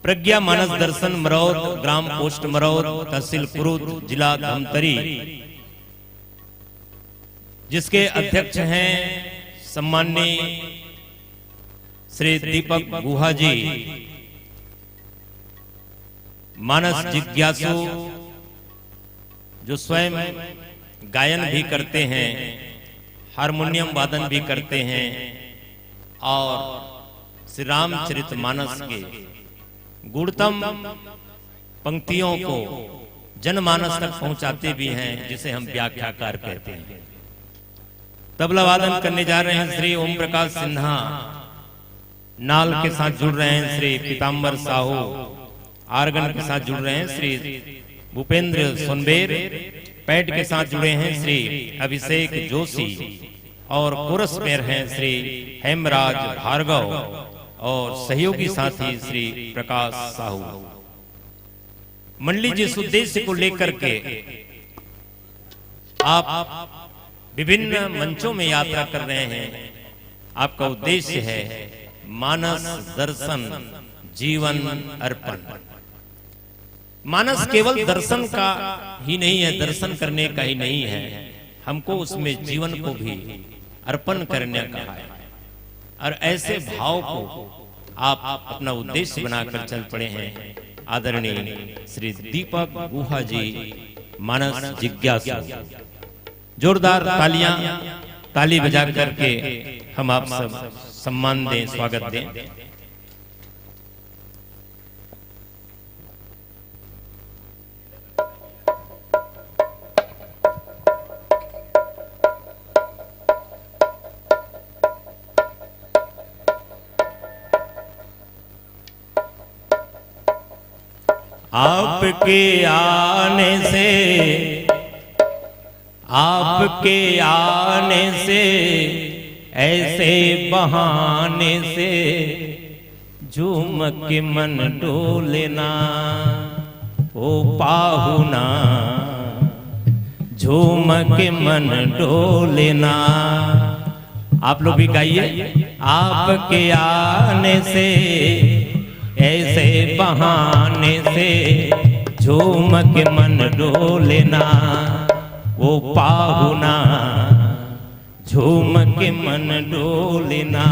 प्रज्ञा मानस दर्शन मरौद, ग्राम post Maraud, तहसील पुरुद, जिला धमतरी, जिसके अध्यक्ष हैं सम्माननीय श्री दीपक गुहा जी, मानस जिज्ञासु जो स्वयं गायन भी करते हैं, हारमोनियम वादन भी करते हैं और श्री रामचरितमानस के गुणतम पंक्तियों को जनमानस तक पहुंचाते भी हैं, जिसे हम व्याख्याकार कहते हैं। तबला वादन करने जा रहे हैं श्री ओम प्रकाश सिन्हा, नाल के साथ जुड़ रहे हैं श्री पीताम्बर साहू, आर्गन के साथ जुड़ रहे हैं श्री भूपेंद्र सोनबेर, पैड के साथ जुड़े हैं श्री अभिषेक जोशी और कोरस में हैं श्री हेमराज भार्गव और सहयोगी साथी श्री प्रकाश साहू। मंडली जिस उद्देश्य को लेकर के आप विभिन्न मंचों में यात्रा कर रहे हैं, आपका उद्देश्य है मानस दर्शन जीवन अर्पण। मानस केवल दर्शन का ही नहीं है, दर्शन करने का ही नहीं है, हमको उसमें जीवन को भी अर्पण करने का है। और ऐसे भाव को आप अपना उद्देश्य बनाकर चल पड़े हैं। आदरणीय श्री दीपक गुहा जी, मानस जिज्ञासु। जोरदार तालियां, ताली बजा करके हम आप सब सम्मान दें, स्वागत दें। आपके आने से, आपके आने से, ऐसे बहाने से झूम के मन डोलेना, ओ पाहुना झूम के मन डोलेना। आप लोग भी गाइए। आपके आने से, ऐसे बहाने से झूम के मन डोलेना, वो पाहुना झूम के मन डोलेना।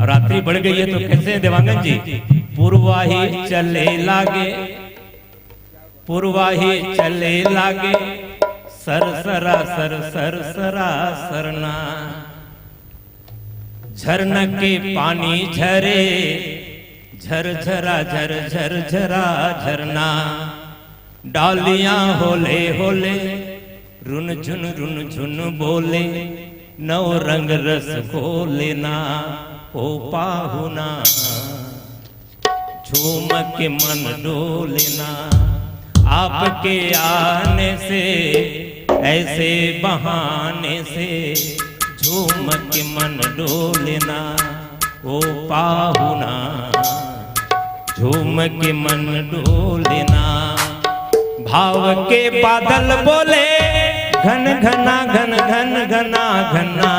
रात्रि बढ़ गई है तो कैसे देवांगन जी? पूर्वाही चले लागे, पूर्वाही चले लागे, सरसरा सरसरा सरना, झरना के पानी झरे, झरझरा झर झरा झरना, डालियां होले होले, रुन झुन बोले, नव रंग रस घोलेना, ओ पाहुना झूम के मन डोलेना। आपके आने से, ऐसे बहाने से झूम के मन डोलेना, ओ पाहुना झूम के मन डोलेना। भाव के बादल बोले, घन घना घन घन घना घना,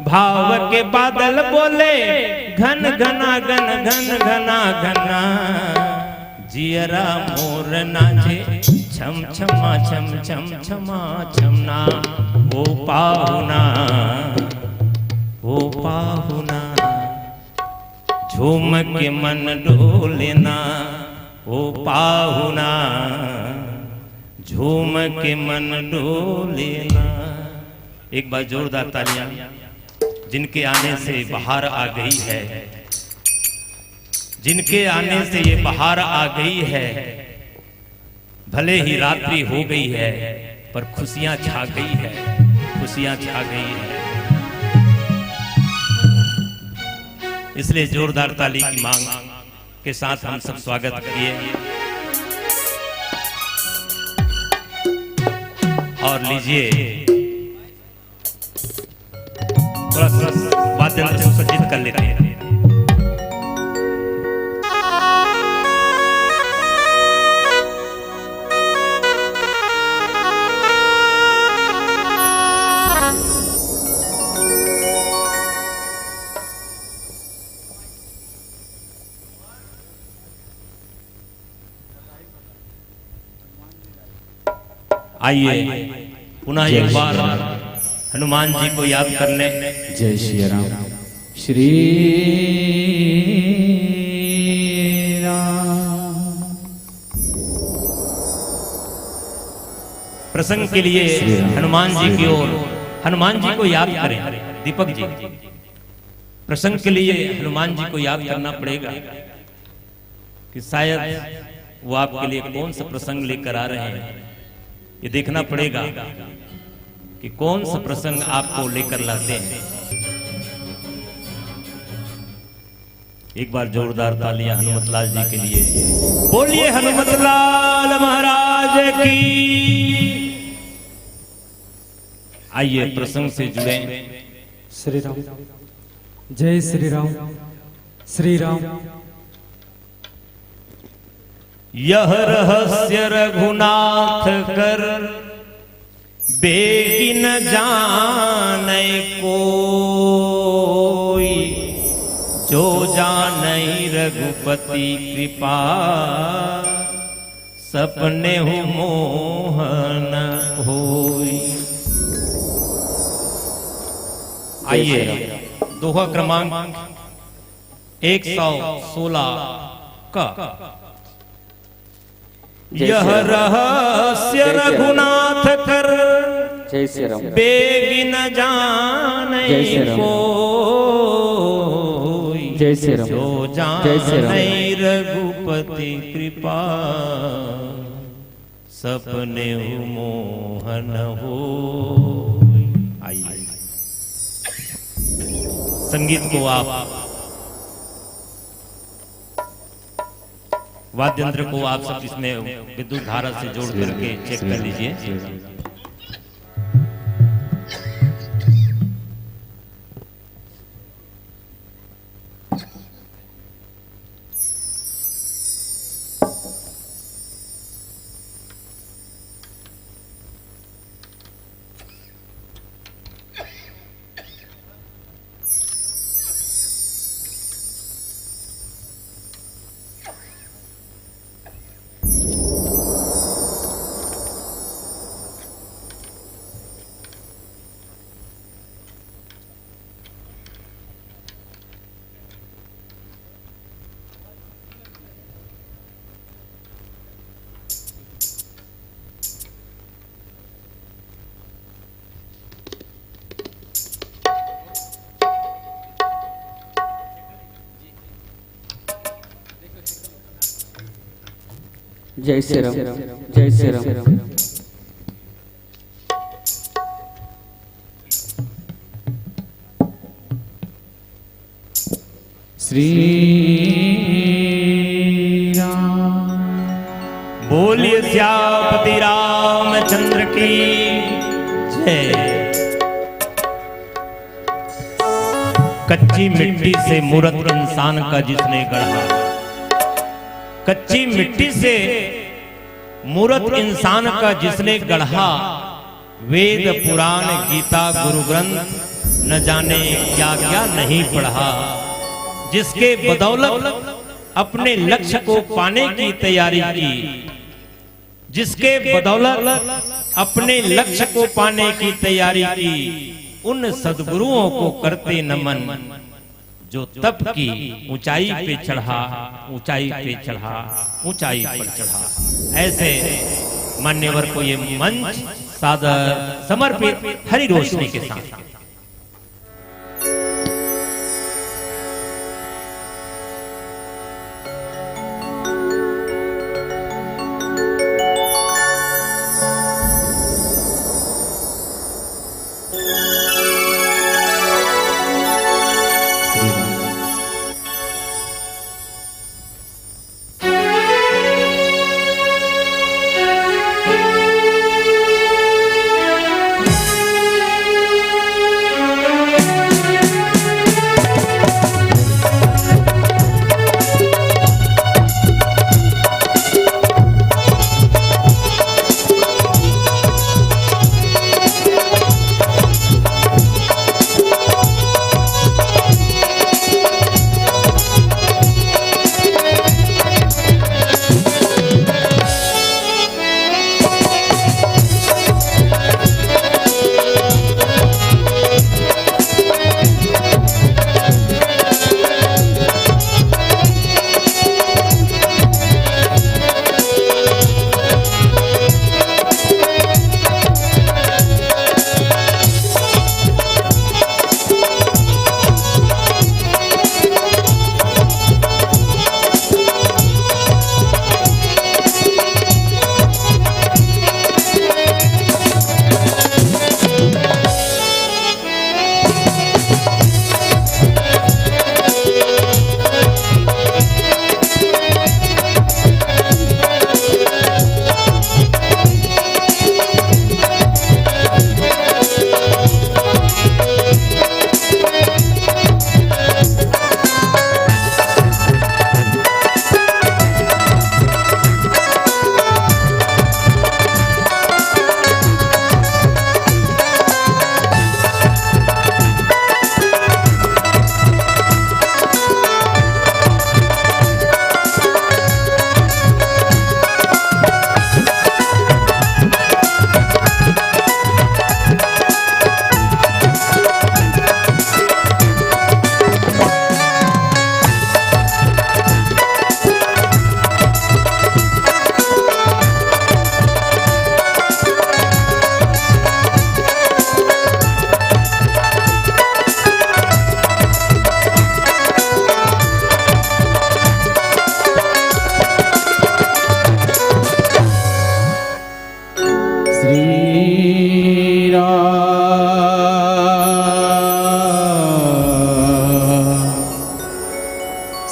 भाव के बादल बोले, घन घना घन घन घना घना, जियरा मोर नाचे, छम छमा छम छम छमा छमना, ओ पाहुना, ओ पाहुना झूम के मन डोलेना, ओ पाहुना झूम के मन डोलेना। एक बार जोरदार तालियां, जिनके आने से बाहर आ गई है, जिनके आने से ये बाहर आ गई है। भले ही रात्रि हो गई है पर खुशियां छा गई है, खुशियां छा गई है। इसलिए जोरदार ताली की मांग के साथ हम सब स्वागत किए और लीजिए थोड़ा सा वाद्य यंत्र सज्जित कर लेते हैं। आइए पुनः एक बार हनुमान जी को याद कर लें। जय श्री राम। श्री राम। प्रसंग के लिए हनुमान जी की ओर, हनुमान जी को याद करें। दीपक जी, प्रसंग के लिए हनुमान जी को याद करना पड़ेगा कि शायद वो आपके लिए कौन सा प्रसंग लेकर आ रहे हैं। ये देखना पड़ेगा कि कौन सा प्रसंग आपको लेकर लाते हैं। एक बार जोरदार तालियां हनुमत लाल जी के लिए। बोलिए हनुमत लाल महाराज की। आइए प्रसंग से जुड़े। श्री राम। जय श्री राम। श्री राम। यह रहस्य रघुनाथ कर बेगिन जाने कोई, जो जाने रघुपति कृपा सपने हो मोहन होई। आइए दोहा क्रमांक 116 का। यह रहस्य रघुनाथ कर बेगिन जाने कोई, जो जाने रघुपति कृपा सपने मोहन हो। आइए संगीत को आप, वाद्य यंत्र को आप सब इसमें विद्युत धारा से जोड़ करके चेक कर लीजिए। जय श्री राम। जय श्री राम। श्री राम। बोलिए श्यामपति रामचंद्र की जय। कच्ची मिट्टी से मूर्त इंसान का जिसने गढ़ा, कच्ची मिट्टी से मूर्त इंसान का जिसने गढ़ा, वेद पुराण गीता गुरु ग्रंथ न जाने क्या क्या नहीं पढ़ा, जिसके बदौलत अपने लक्ष्य को पाने की तैयारी की, जिसके बदौलत अपने लक्ष्य को पाने की तैयारी की, उन सद्गुरुओं को करते नमन, जो तप की ऊंचाई पे चढ़ा, ऊंचाई पे चढ़ा, ऊंचाई पर चढ़ा। ऐसे मान्यवर को ये मंच सादर समर्पित हरि रोशनी के साथ।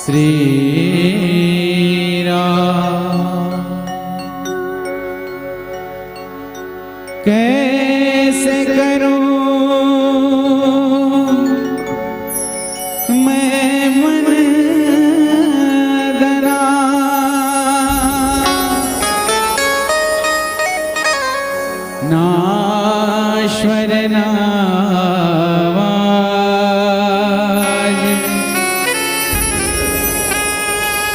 श्री राम। कैसे करूं मैं मन दरा, नाश्वर नावाज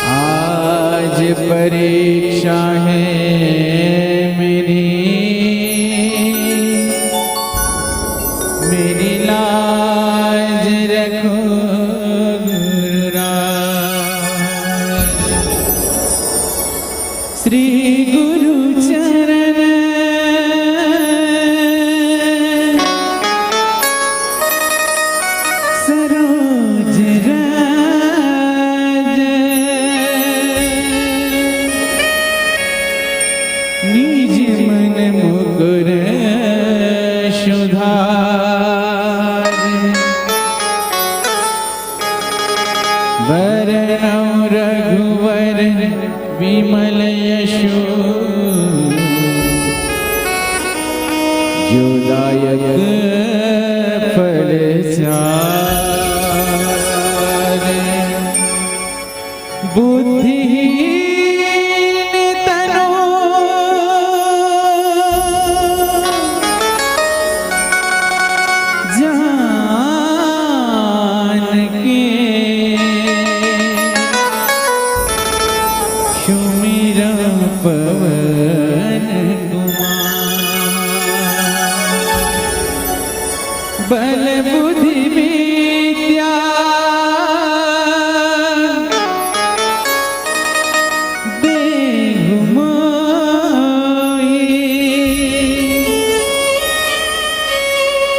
आज परीक्षा है मेरी लाज रखो गुरुराज। श्री गुरु चरण सरोज राज, निज मन मुकुर सुधार, वरणौ रघुवर विमल यशो, जो दायक फल चार। बुद्धिहीन तनु जान के, सुमिर पवन कुमार। बल बुद्धि विद्या देहु मोहि,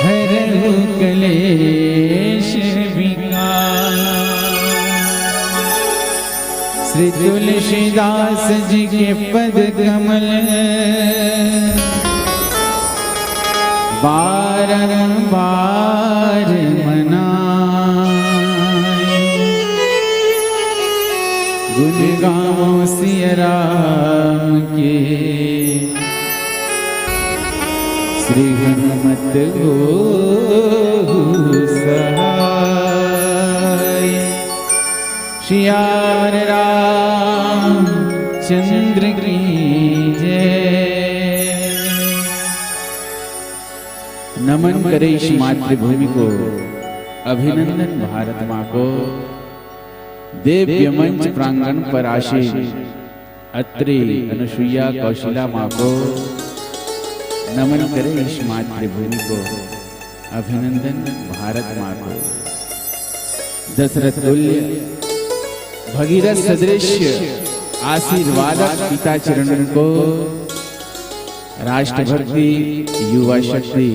हरहु क्लेश विकार। श्री तुलसीदास जी के पद कमल बारंबार मनाए, गुण गाओ सिया राम के, श्री हनुमत हो सहाय। श्याम राम चंद्र की जय। नमन करे इस मातृभूमि को, अभिनंदन भारत माँ को। दिव्य मंच प्रांगण पर आशीन अत्रि अनुसुईया कौशला माँ को नमन करे इस मातृभूमि को, अभिनंदन भारत माँ को। दशरथ तुल्य भगीरथ सदृश आशीर्वादक पिता चरणन को, राष्ट्रभक्ति युवा शक्ति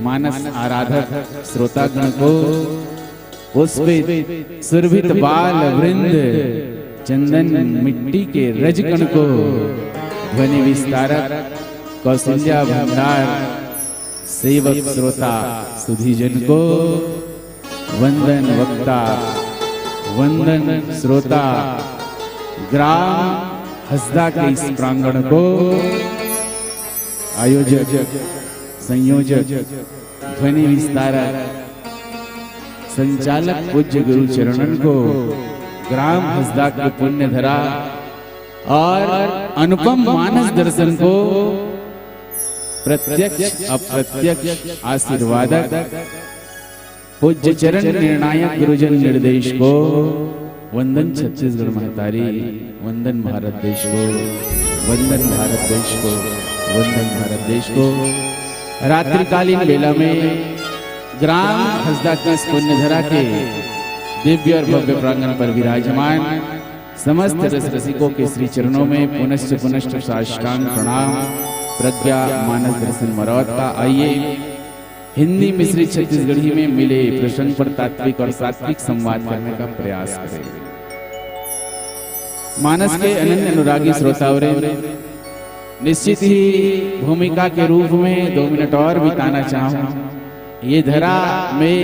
मानस आराधक श्रोतागण को, पुष्पित सुरभित बाल वृंद चंदन मिट्टी के रजकण को, ध्वनि विस्तारक कौशल्या भंडार सेवक श्रोता सुधीजन को, वंदन वक्ता वंदन श्रोता ग्राम हसदा के इस प्रांगण को, आयोजक संयोजक ध्वनि विस्तारक संचालक पूज्य गुरु चरणन को, ग्राम हसदा के पुण्य धरा और अनुपम मानस दर्शन को, प्रत्यक्ष अप्रत्यक्ष आशीर्वादक पूज्य चरण निर्णायक गुरुजन निर्देश को, वंदन छत्तीसगढ़ महतारी, वंदन भारत देश को, वंदन भारत देश को, वंदन भारत देश को। रात्रिकालीन बेला में ग्राम हसदा के पुण्यधरा के दिव्य और भव्य प्रांगण पर विराजमान समस्त रस रसिकों के श्री चरणों में पुनश्च पुनश्च साष्टांग प्रणाम, प्रज्ञा मानस दर्शन मरौत का। आइए हिंदी मिश्रित छत्तीसगढ़ी में मिले प्रसंग पर तात्विक और सात्विक संवाद करने का प्रयास करें। मानस के अनन्य अनुरागी श्रोतावरें, निश्चित ही भूमिका के रूप में 2 मिनट और बिताना चाहूं। ये धरा में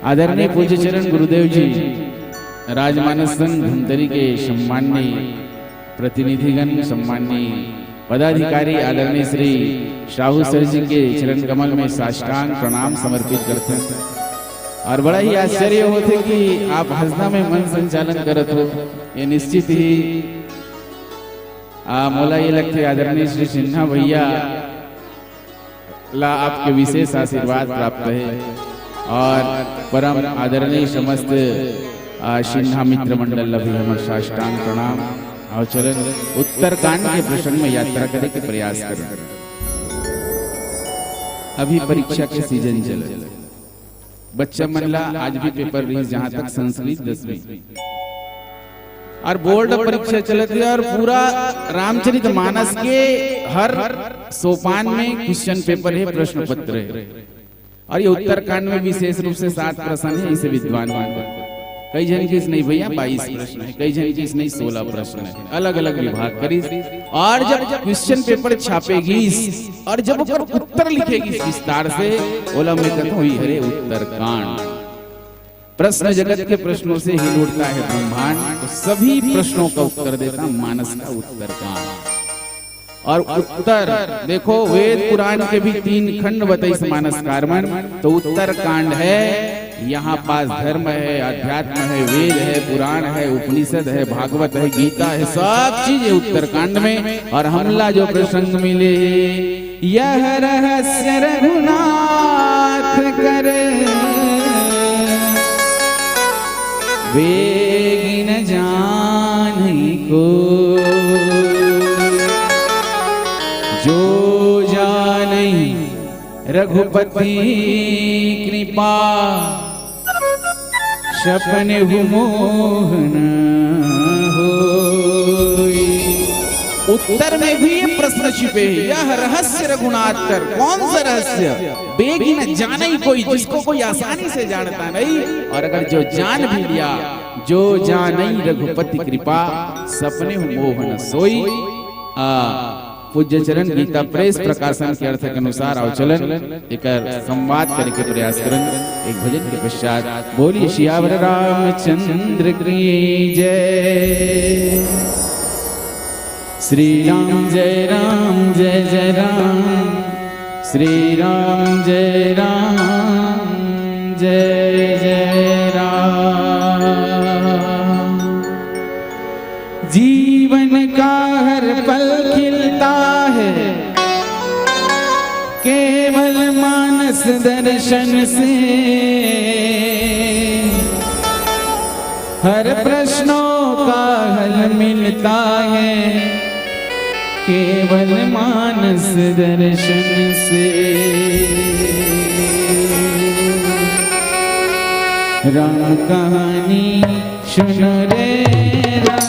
आदरणीय पूज्य चरण गुरुदेव जी राजमानस संघ धमतरी के सम्माननीय प्रतिनिधिगण, सम्माननीय पदाधिकारी आदरणीय श्री शाहू सर जी के चरण कमल में साष्टांग प्रणाम समर्पित करते हैं। और बड़ा ही आश्चर्य होते कि आप हंसना में मन संचालन करत हो, ये निश्चित ही मोला ये लगते आदरणीय श्री सिन्हा भैया ला आपके विशेष आशीर्वाद प्राप्त है और परम आदरणीय समस्त सिन्हा मित्र मंडल भी हम साष्टांग प्रणाम। और चलन उत्तरकांड के प्रसंग में यात्रा करने के प्रयास करें। अभी परीक्षा के सीजन चले, बच्चा मनला आज भी पेपर रही, जहां तक संस्कृत 10वीं और बोर्ड परीक्षा चलती है और पूरा रामचरितमानस के हर सोपान में क्वेश्चन पेपर है, प्रश्न पत्र है। और ये उत्तरकांड में विशेष रूप से 7 प्रश्न है। इसे विद्वान कई जन की नहीं भैया 22 प्रश्न है, कई जन की नहीं 16 प्रश्न है, अलग अलग विभाग करी। और जब क्वेश्चन पेपर छापेगी और जब उत्तर लिखेगी विस्तार से, बोला मैं कहता हूँ अरे उत्तरकांड, प्रश्न जगत के प्रश्नों से ही उठता है ब्रह्मांड, तो सभी प्रश्नों का उत्तर देता मानस का उत्तरकांड। और उत्तर देखो, वेद पुराण के भी 3 खंड बताइए मानस कार्बन, तो उत्तरकांड है। यहाँ पास धर्म है, अध्यात्म है, वेद है, पुराण है, उपनिषद है, भागवत है, गीता है, सब चीज है उत्तरकांड में। और हमला जो प्रसंग मिले, यह रहस्य रघुनाथ करे वेगी न जाने को, जो जाने रघुपति कृपा सपने मोहन होई। उत्तर में भी ये प्रश्न छिपे हैं, यह रहस्य रघुनाथ कर। कौन सा रहस्य? बेगी न जाने कोई, जिसको कोई आसानी से जानता नहीं, और अगर जो जान भी लिया, जो जाने रघुपति कृपा सपने मोहन सोई। पूज्य चरण गीता प्रेस प्रकाशन के अर्थ के अनुसार अवचलन एक संवाद करने के प्रयास करें। एक भजन के पश्चात बोलिए सियावर रामचंद्र की जय। श्री राम जय राम जय जय राम, श्री राम जय राम जय जय राम। जीवन का हर पल खिलता है केवल मानस दर्शन से, हर प्रश्नों का हल मिलता है केवल मानस दर्शन से। राम कहानी सुनो रे, राम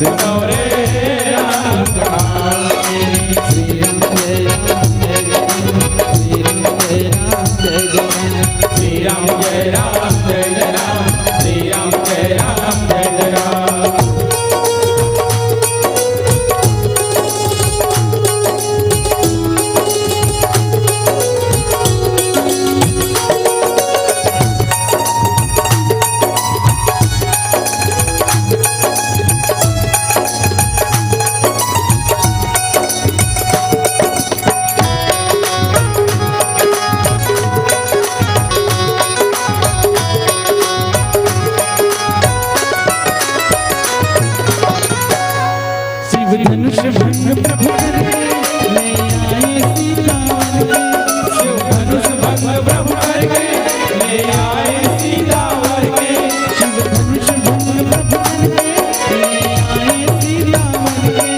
सुनो रे राम कहानी। श्री राम जय राम जय राम, श्री राम जय राम जय राम, श्री राम जय राम जय राम। धनुष भंग प्रभु करके ले आए सीता वर के, शिव धनुष भंग प्रभु करके ले आए सीता वर के, शिव धनुष भंग प्रभु करके ले आए सीता वर के,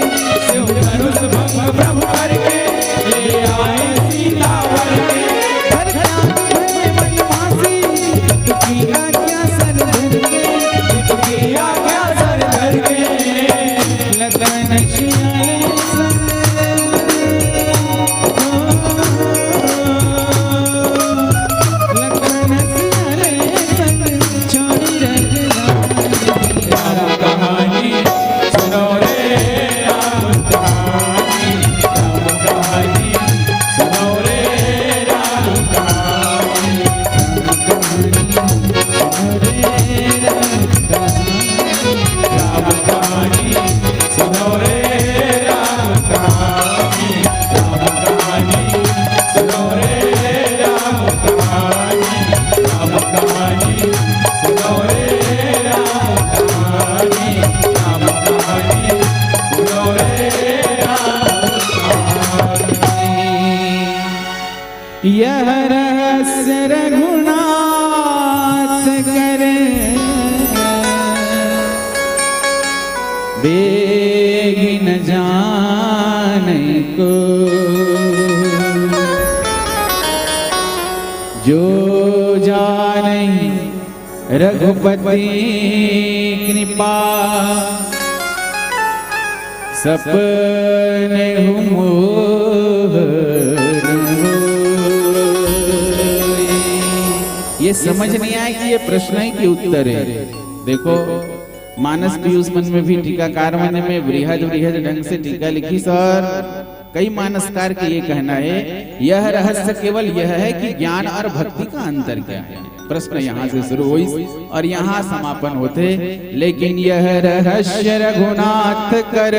शिव धनुष भंग प्रभु करके ले आए सीता वर के। हर त्याग भय वनवासी दुखी आज्ञा सर धर के, दुखी आज्ञा सर धर के, लगन शियाले संग लगन शियाले संग छोड़ी रख राम कहानी। सुनो रे राम कहानी, राम कहानी, सुनो रे राम कहानी, राम कहानी, सुनो रे राम कहानी, राम कहानी, सुनो रे राम कहानी, राम कहानी, सुनो रे राम कहानी, राम कहानी, सुनो रे राम कहानी। यह रहस्य रघुनाथ करे बेगी न जाने को, जो जाने रघुपति कृपा, सपने मोर होए। ये समझ नहीं आया कि ये प्रश्न है कि उत्तर है। देखो मानस पीयूष मन में भी टीकाकार मन में बृहद बृहद ढंग से टीका लिखी सर। कई मानसकार के ये कहना है यह रहस्य केवल यह है कि ज्ञान और भक्ति का अंतर क्या है। प्रश्न यहाँ से शुरू हुई और यहाँ समापन होते, लेकिन यह रहस्य रघुनाथ कर।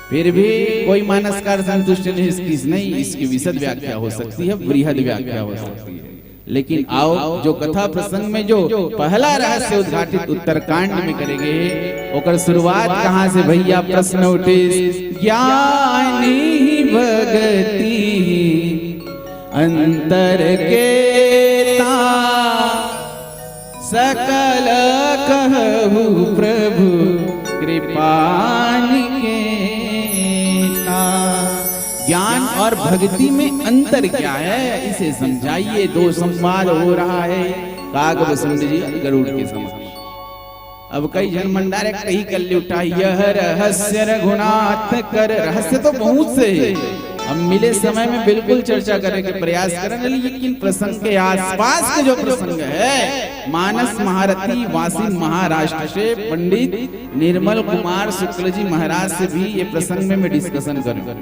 फिर भी कोई मानसकार संतुष्ट नहीं, इसकी विशद व्याख्या हो सकती है, बृहद व्याख्या हो सकती है। लेकिन आओ जो कथा प्रसंग में जो पहला रहस्य उद्घाटित उत्तरकांड में करेंगे, ओकर शुरुआत कहाँ से भैया? प्रश्न उठे ज्ञानी भगति अंतर के ता, सकल कहु प्रभु कृपा निकेता। ज्ञान और भक्ति में अंतर क्या है, इसे समझाइए। दो संवाद हो रहा है काग वसंत जी गरुड़ के समक्ष। अब कई जन मंडारे कही कल्ले उठा, यह रहस्य रघुनाथ कर। रहस्य तो बहुत से है, हम मिले समय में बिल्कुल चर्चा करने के प्रयास करेंगे, लेकिन प्रसंग के आसपास के जो प्रसंग है, मानस महारथी वासी महाराष्ट्र से पंडित निर्मल कुमार शुक्ल जी महाराज से भी ये प्रसंग में मैं डिस्कशन करूंगा।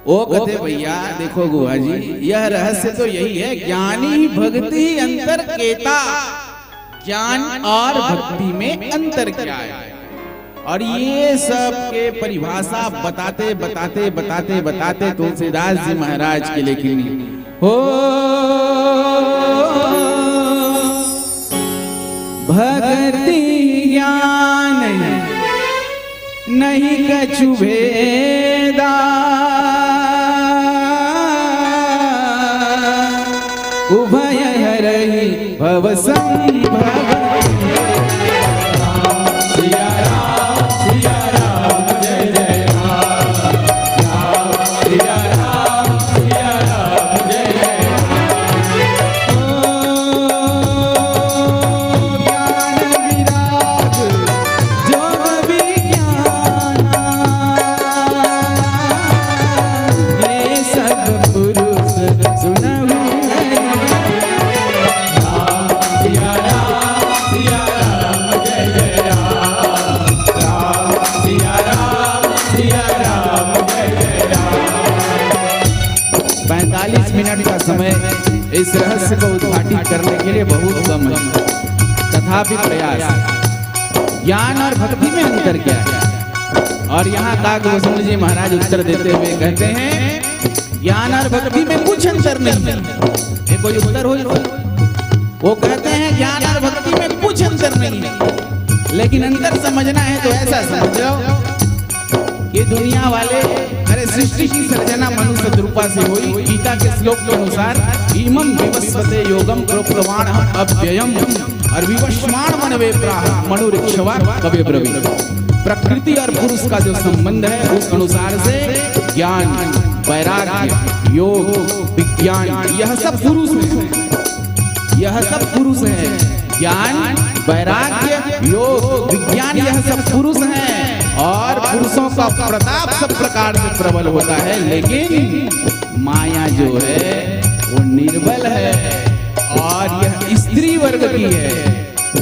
ओ कहते भैया देखो गुहा जी, यह रहस्य तो यही है, ज्ञानी भक्ति अंतर केता। ज्ञान और भक्ति में अंतर क्या है, और ये सब के परिभाषा बताते बताते बताते बताते तुलसीदास जी महाराज के लेकिन हो भक्ति ज्ञान नहीं कछु भेदा, उभय हरहि भव संभव। समय इस रहस्य को उद्घाटित करने के लिए बहुत कम है, तथापि प्रयास। ज्ञान और भक्ति में अंतर क्या है? और यहाँ काकभूषण जी महाराज उत्तर देते हुए कहते हैं ज्ञान और भक्ति में कुछ अंतर नहीं है। ये कोई उत्तर हो? वो कहते हैं ज्ञान और भक्ति में कुछ अंतर नहीं है, लेकिन अंतर समझना है तो ऐसा समझो कि दुनिया वाले अरे सृष्टि की सर्जना मनुष्य रूपा से हुई। गीता के श्लोक के अनुसार इमं विवस्वते योगम प्रोक्तवान अव्ययम और विवस्वान मनवे प्राह मनुरिक्षवा कवे ब्रवी। प्रकृति और पुरुष का जो संबंध है उस अनुसार से ज्ञान, वैराग्य, योग, विज्ञान यह सब पुरुष है। यह सब पुरुष है। ज्ञान, वैराग्य, योग, विज्ञान यह सब पुरुष हैं और पुरुषों का प्रताप सब प्रकार से प्रबल होता है, लेकिन माया जो है वो निर्बल है और यह स्त्री वर्ग की है।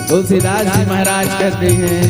तुलसीदास जी महाराज कहते हैं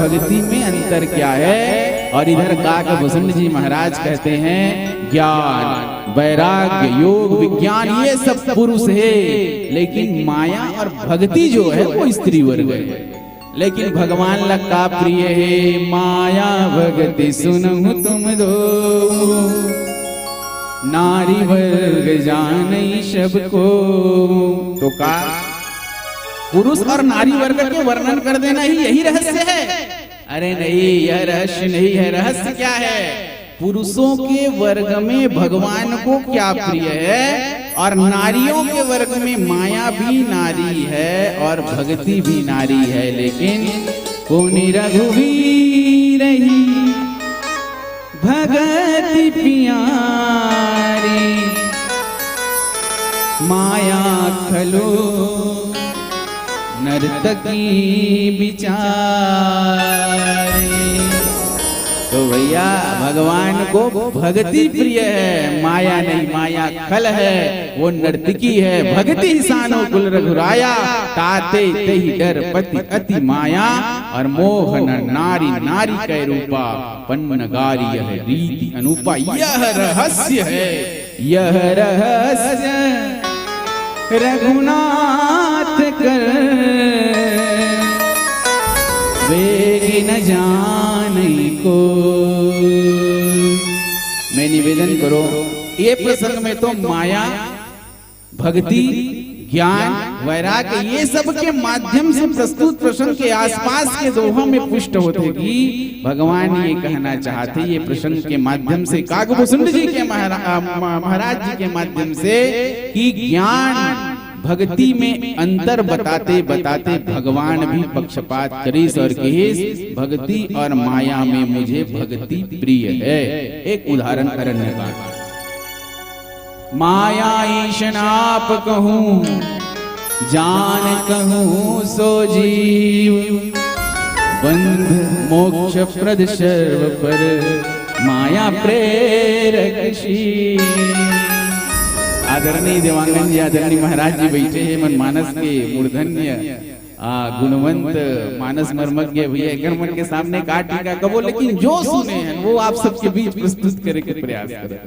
भक्ति में अंतर क्या है? और इधर काकभूषण जी महाराज कहते हैं ज्ञान, वैराग्य, योग, विज्ञान ये सब पुरुष है, लेकिन माया और भक्ति जो है वो स्त्री वर्ग है। लेकिन भगवान लक्का प्रिय है माया भक्ति सुनहु तुम दो, नारी वर्ग जाने सबको। तो का पुरुष और नारी वर्ग के वर्णन कर देना ही यही रहस्य है? अरे नहीं, यह रहस्य नहीं है। रहस्य क्या है? पुरुषों के वर्ग में भगवान को क्या प्रिय है और नारियों के वर्ग में माया भी नारी है और भक्ति भी नारी है। लेकिन पुनि रघुवीर भगति प्यारी, माया खलो नर्तकी बिचारे। तो तो भैया भगवान को भक्ति प्रिय है, माया नहीं, माया खल है, वो नर्तकी है। भक्ति सानो कुल रघुराया, ताते तही डर पति अति माया, और मोहन नारी नारी कै रूपा, पन्नगारी यह रीति अनुपा। यह रहस्य है, यह रहस्य रघुनाथ कर वेगी न जाने को। मैं निवेदन करो, ये प्रसंग में तो माया, भक्ति, ज्ञान, वैराग्य ये सब के माध्यम से प्रस्तुत प्रसंग के आसपास के दोहों में पुष्ट होते कि भगवान ये कहना चाहते ये प्रसंग के माध्यम से, काकभूषण जी के महाराज जी के माध्यम से, कि ज्ञान भक्ति में अंतर बताते बताते भगवान भी पक्षपात करीस और कहिस भक्ति और माया में मुझे भक्ति प्रिय है। एक उदाहरण अरण्यकांड। माया ईशन आप कहूं, जान कहूं सो जीव, बंध मोक्ष प्रद सर्व पर, माया प्रेरक शील। आदरणीय देवांगन जी, आदरणीय महाराज जी बैठे हैं मन मानस के मूर्धन्य गुणवंत मानस मर्मज्ञ भैया गर्मन के सामने काट टीका कबो, लेकिन जो सुने हैं वो आप सबके बीच प्रस्तुत करे के प्रयास करें।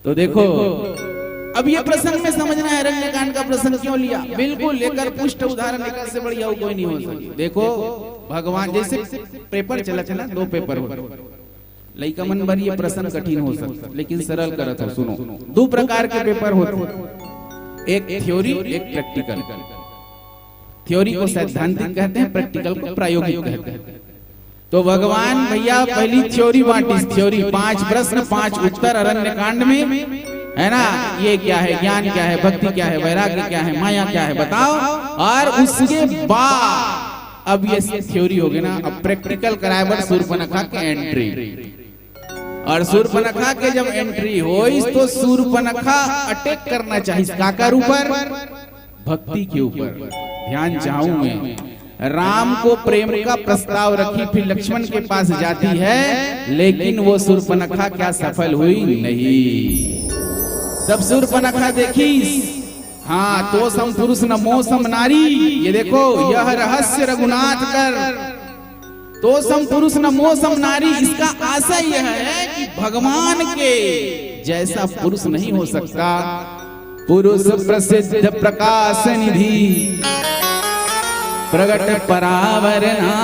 तो देखो अब ये प्रसंग में समझना है अरण्यकांड का प्रसंग क्यों लिया, बिल्कुल लेकर पुष्ट उदाहरण लेकर से बढ़िया कोई नहीं हो सके। देखो भगवान जैसे पेपर चला चला, दो पेपर हो लइका मन बर ये प्रश्न कठिन हो सकता, लेकिन सरल करत हो। सुनो, दो प्रकार के पेपर होते, एक थ्योरी एक प्रैक्टिकल। थ्योरी को सैद्धांतिक कहते हैं, प्रैक्टिकल को प्रायोगिक कहते हैं। तो भगवान भैया पहली थ्योरी बांटी, थ्योरी 5 प्रश्न 5 उत्तर अरण्यकांड में है ना। ये क्या है, ज्ञान क्या है, भक्ति क्या है, वैराग्य क्या है, माया क्या है बताओ। और उसके बाद अब ये थ्योरी हो गई ना, अब प्रैक्टिकल कराए बर शूर्पणखा के एंट्री। और शूर्पणखा के जब एंट्री होई तो शूर्पणखा अटैक करना चाहिए काकर ऊपर, भक्ति के ऊपर। ध्यान चाहूं मैं, राम को प्रेम का प्रस्ताव रखी, फिर लक्ष्मण के पास जाती है, लेकिन वो शूर्पणखा क्या सफल हुई नहीं। तब शूर्पणखा देखी, हाँ तो सम पुरुष न मोसम नारी, ये देखो यह रहस्य रघुनाथ कर, तो सम पुरुष न मोसम नारी। इसका आशय यह है कि भगवान के जैसा पुरुष नहीं हो सकता। पुरुष प्रसिद्ध प्रकाश निधि, प्रगट परावरणा।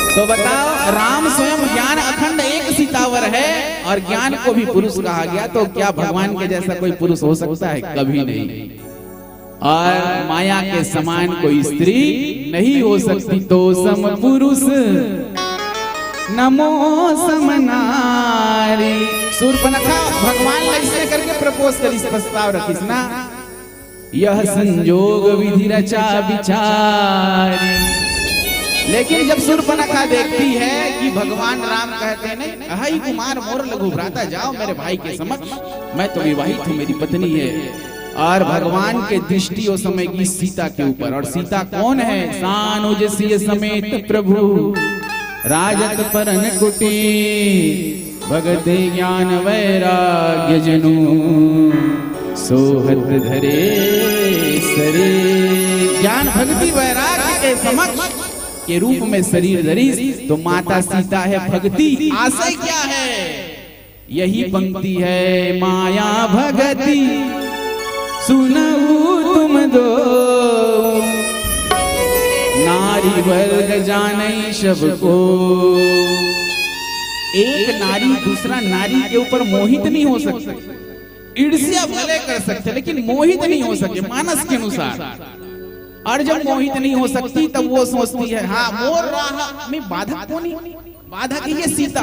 तो बताओ, राम स्वयं ज्ञान अखंड एक सीतावर है और ज्ञान को भी पुरुष कहा गया, तो क्या भगवान के जैसा कोई पुरुष हो सकता है? कभी नहीं। और माया के समान कोई स्त्री नहीं हो सकती। तो सम पुरुष नमो सम नारी। शूर्पणखा भगवान ऐसे करके प्रपोज करी, प्रस्ताव रखिस ना, यह संजोग विधि रचा विचारी। लेकिन जब शूर्पणखा देखती है कि भगवान राम कहते हैं नहीं, अहि कुमार मोर लघु भ्राता, जाओ मेरे भाई के समक्ष, मैं तो विवाहित हूँ, मेरी पत्नी है। और भगवान के दृष्टि उस समय की सीता के ऊपर। और सीता कौन है? सानुज सिय समेत प्रभु, राजत परन कुटी, भगत ज्ञान वैराग्य जनु, सोहत धरे सरे। ज्ञान भक्ति वैराग्य के समक्ष के रूप में शरीर धरी, तो माता सीता है भक्ति। आशय क्या है? यही पंक्ति है, माया भगति सुनहु तुम दो, नारी वर्ग जाने सबको। एक नारी दूसरा नारी के ऊपर मोहित नहीं हो सकती, ईर्ष्या भले कर सकते लेकिन मोहित नहीं हो सके मानस के अनुसार। और जब मोहित नहीं हो सकती तब वो सोचती है, हाँ मोर राह में बाधा कौन है? बाधा की है सीता।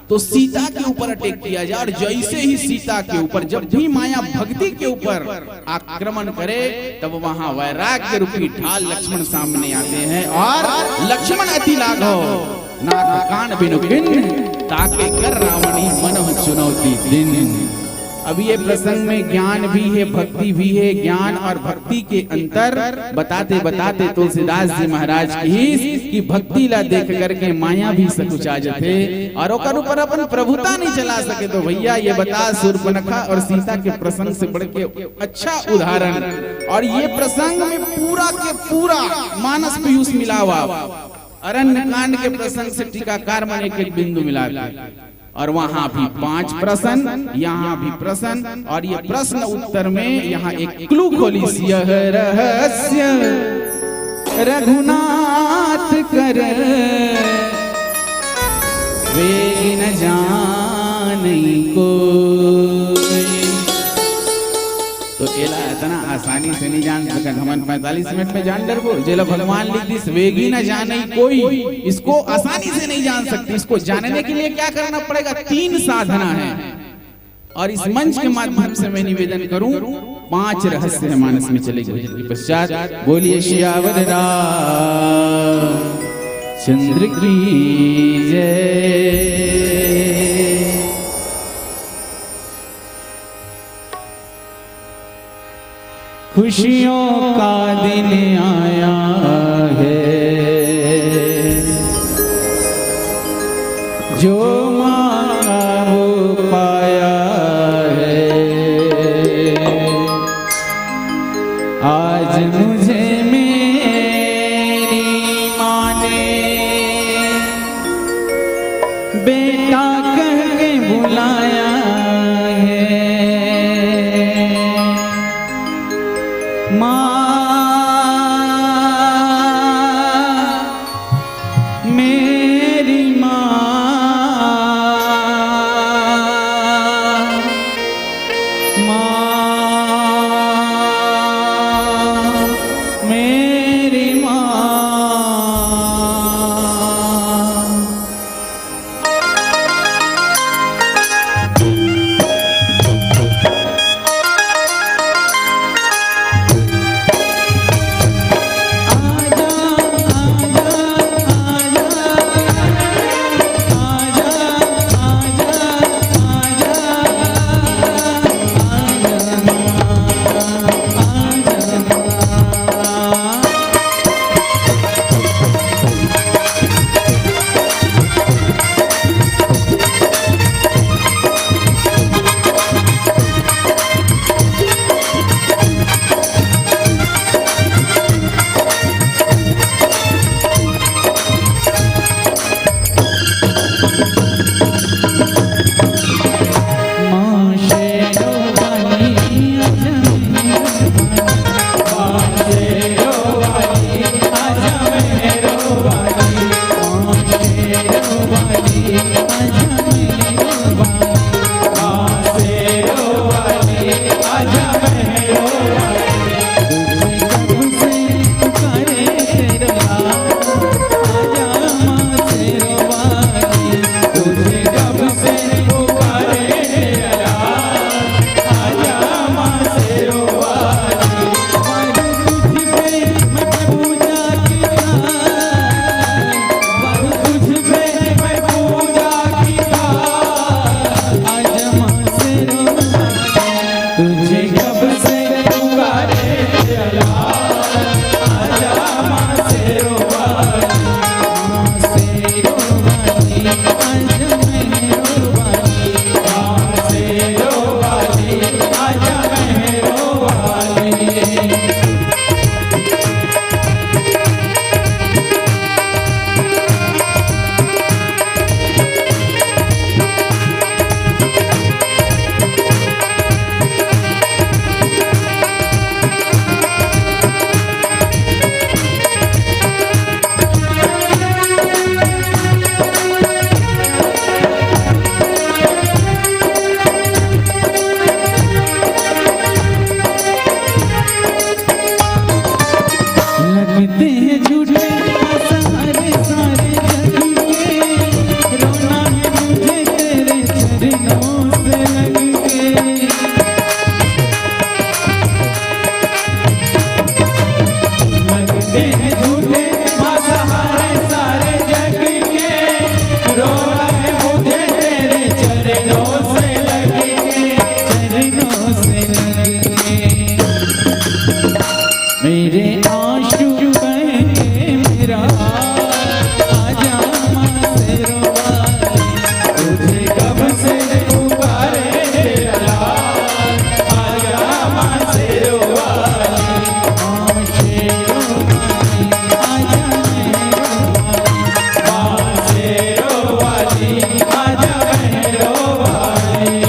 तो सीता के ऊपर अटैक किया जाए। और जैसे ही सीता के ऊपर जब भी माया भक्ति के ऊपर आक्रमण करे, तब वहां वैराग्य रूपी ढाल लक्ष्मण सामने आते हैं। और लक्ष्मण अति लाघव नाक कान बिनु किन, ताके कर रावणी मन चुनौती दिन। अभी ये प्रसंग में ज्ञान भी है, भक्ति भी है। ज्ञान और भक्ति के अंतर बताते बताते तुलसीदास जी महाराज की भक्ति ला देख करके माया भी सकुचा जाते और ओकर ऊपर अपन प्रभुता नहीं चला सके। तो भैया ये बता शूर्पणखा और सीता के प्रसंग से बढ़ के अच्छा उदाहरण। और ये प्रसंग में पूरा के पूरा मानस पीयूष मिला हुआ, अरण्य कांड के प्रसंग से टीकाकार मन एक एक बिंदु मिला और वहां भी 5 प्रश्न, यहाँ भी प्रश्न। और ये प्रश्न उत्तर में यहाँ एक क्लू खोली, यह रहस्य रघुनाथ कर वे न जाने को। तो एला इतना आसानी से नहीं जान सकत, हमन 45 मिनट में जान डरबो। जेला भगवान लिख दिस वेगी न जाने कोई, इसको आसानी से नहीं जान सकती। इसको जानने के लिए क्या करना पड़ेगा? 3 साधना है। और इस मंच के माध्यम से मैं निवेदन करूं, 5 रहस्य है मानस में चले गए। पश्चात बोलिए श्यावर चंद्र की जय। खुशियों का दिन आया है, जो मांगा वो पाया है। आज मुझे मेरी माँ ने बेटा कह के बुलाया है। माँ मेरी माँ आंसू बहे मेरा आजा माँ शेरों वाली, तुझे कब से पुकारे तेरा लाल, आजा माँ शेरों वाली, माँ शेरों वाली, आजा माँ शेरों वाली, आजा शेरों वाली।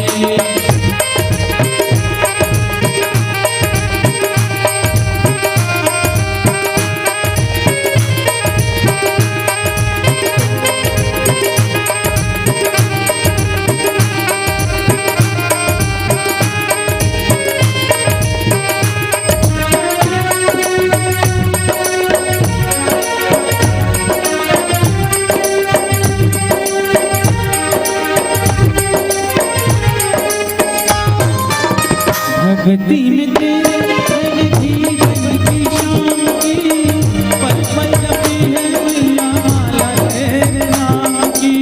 भक्ति में तेरे जीवन की शाम की पल पल जपी है मैया माला तेरे नाम की।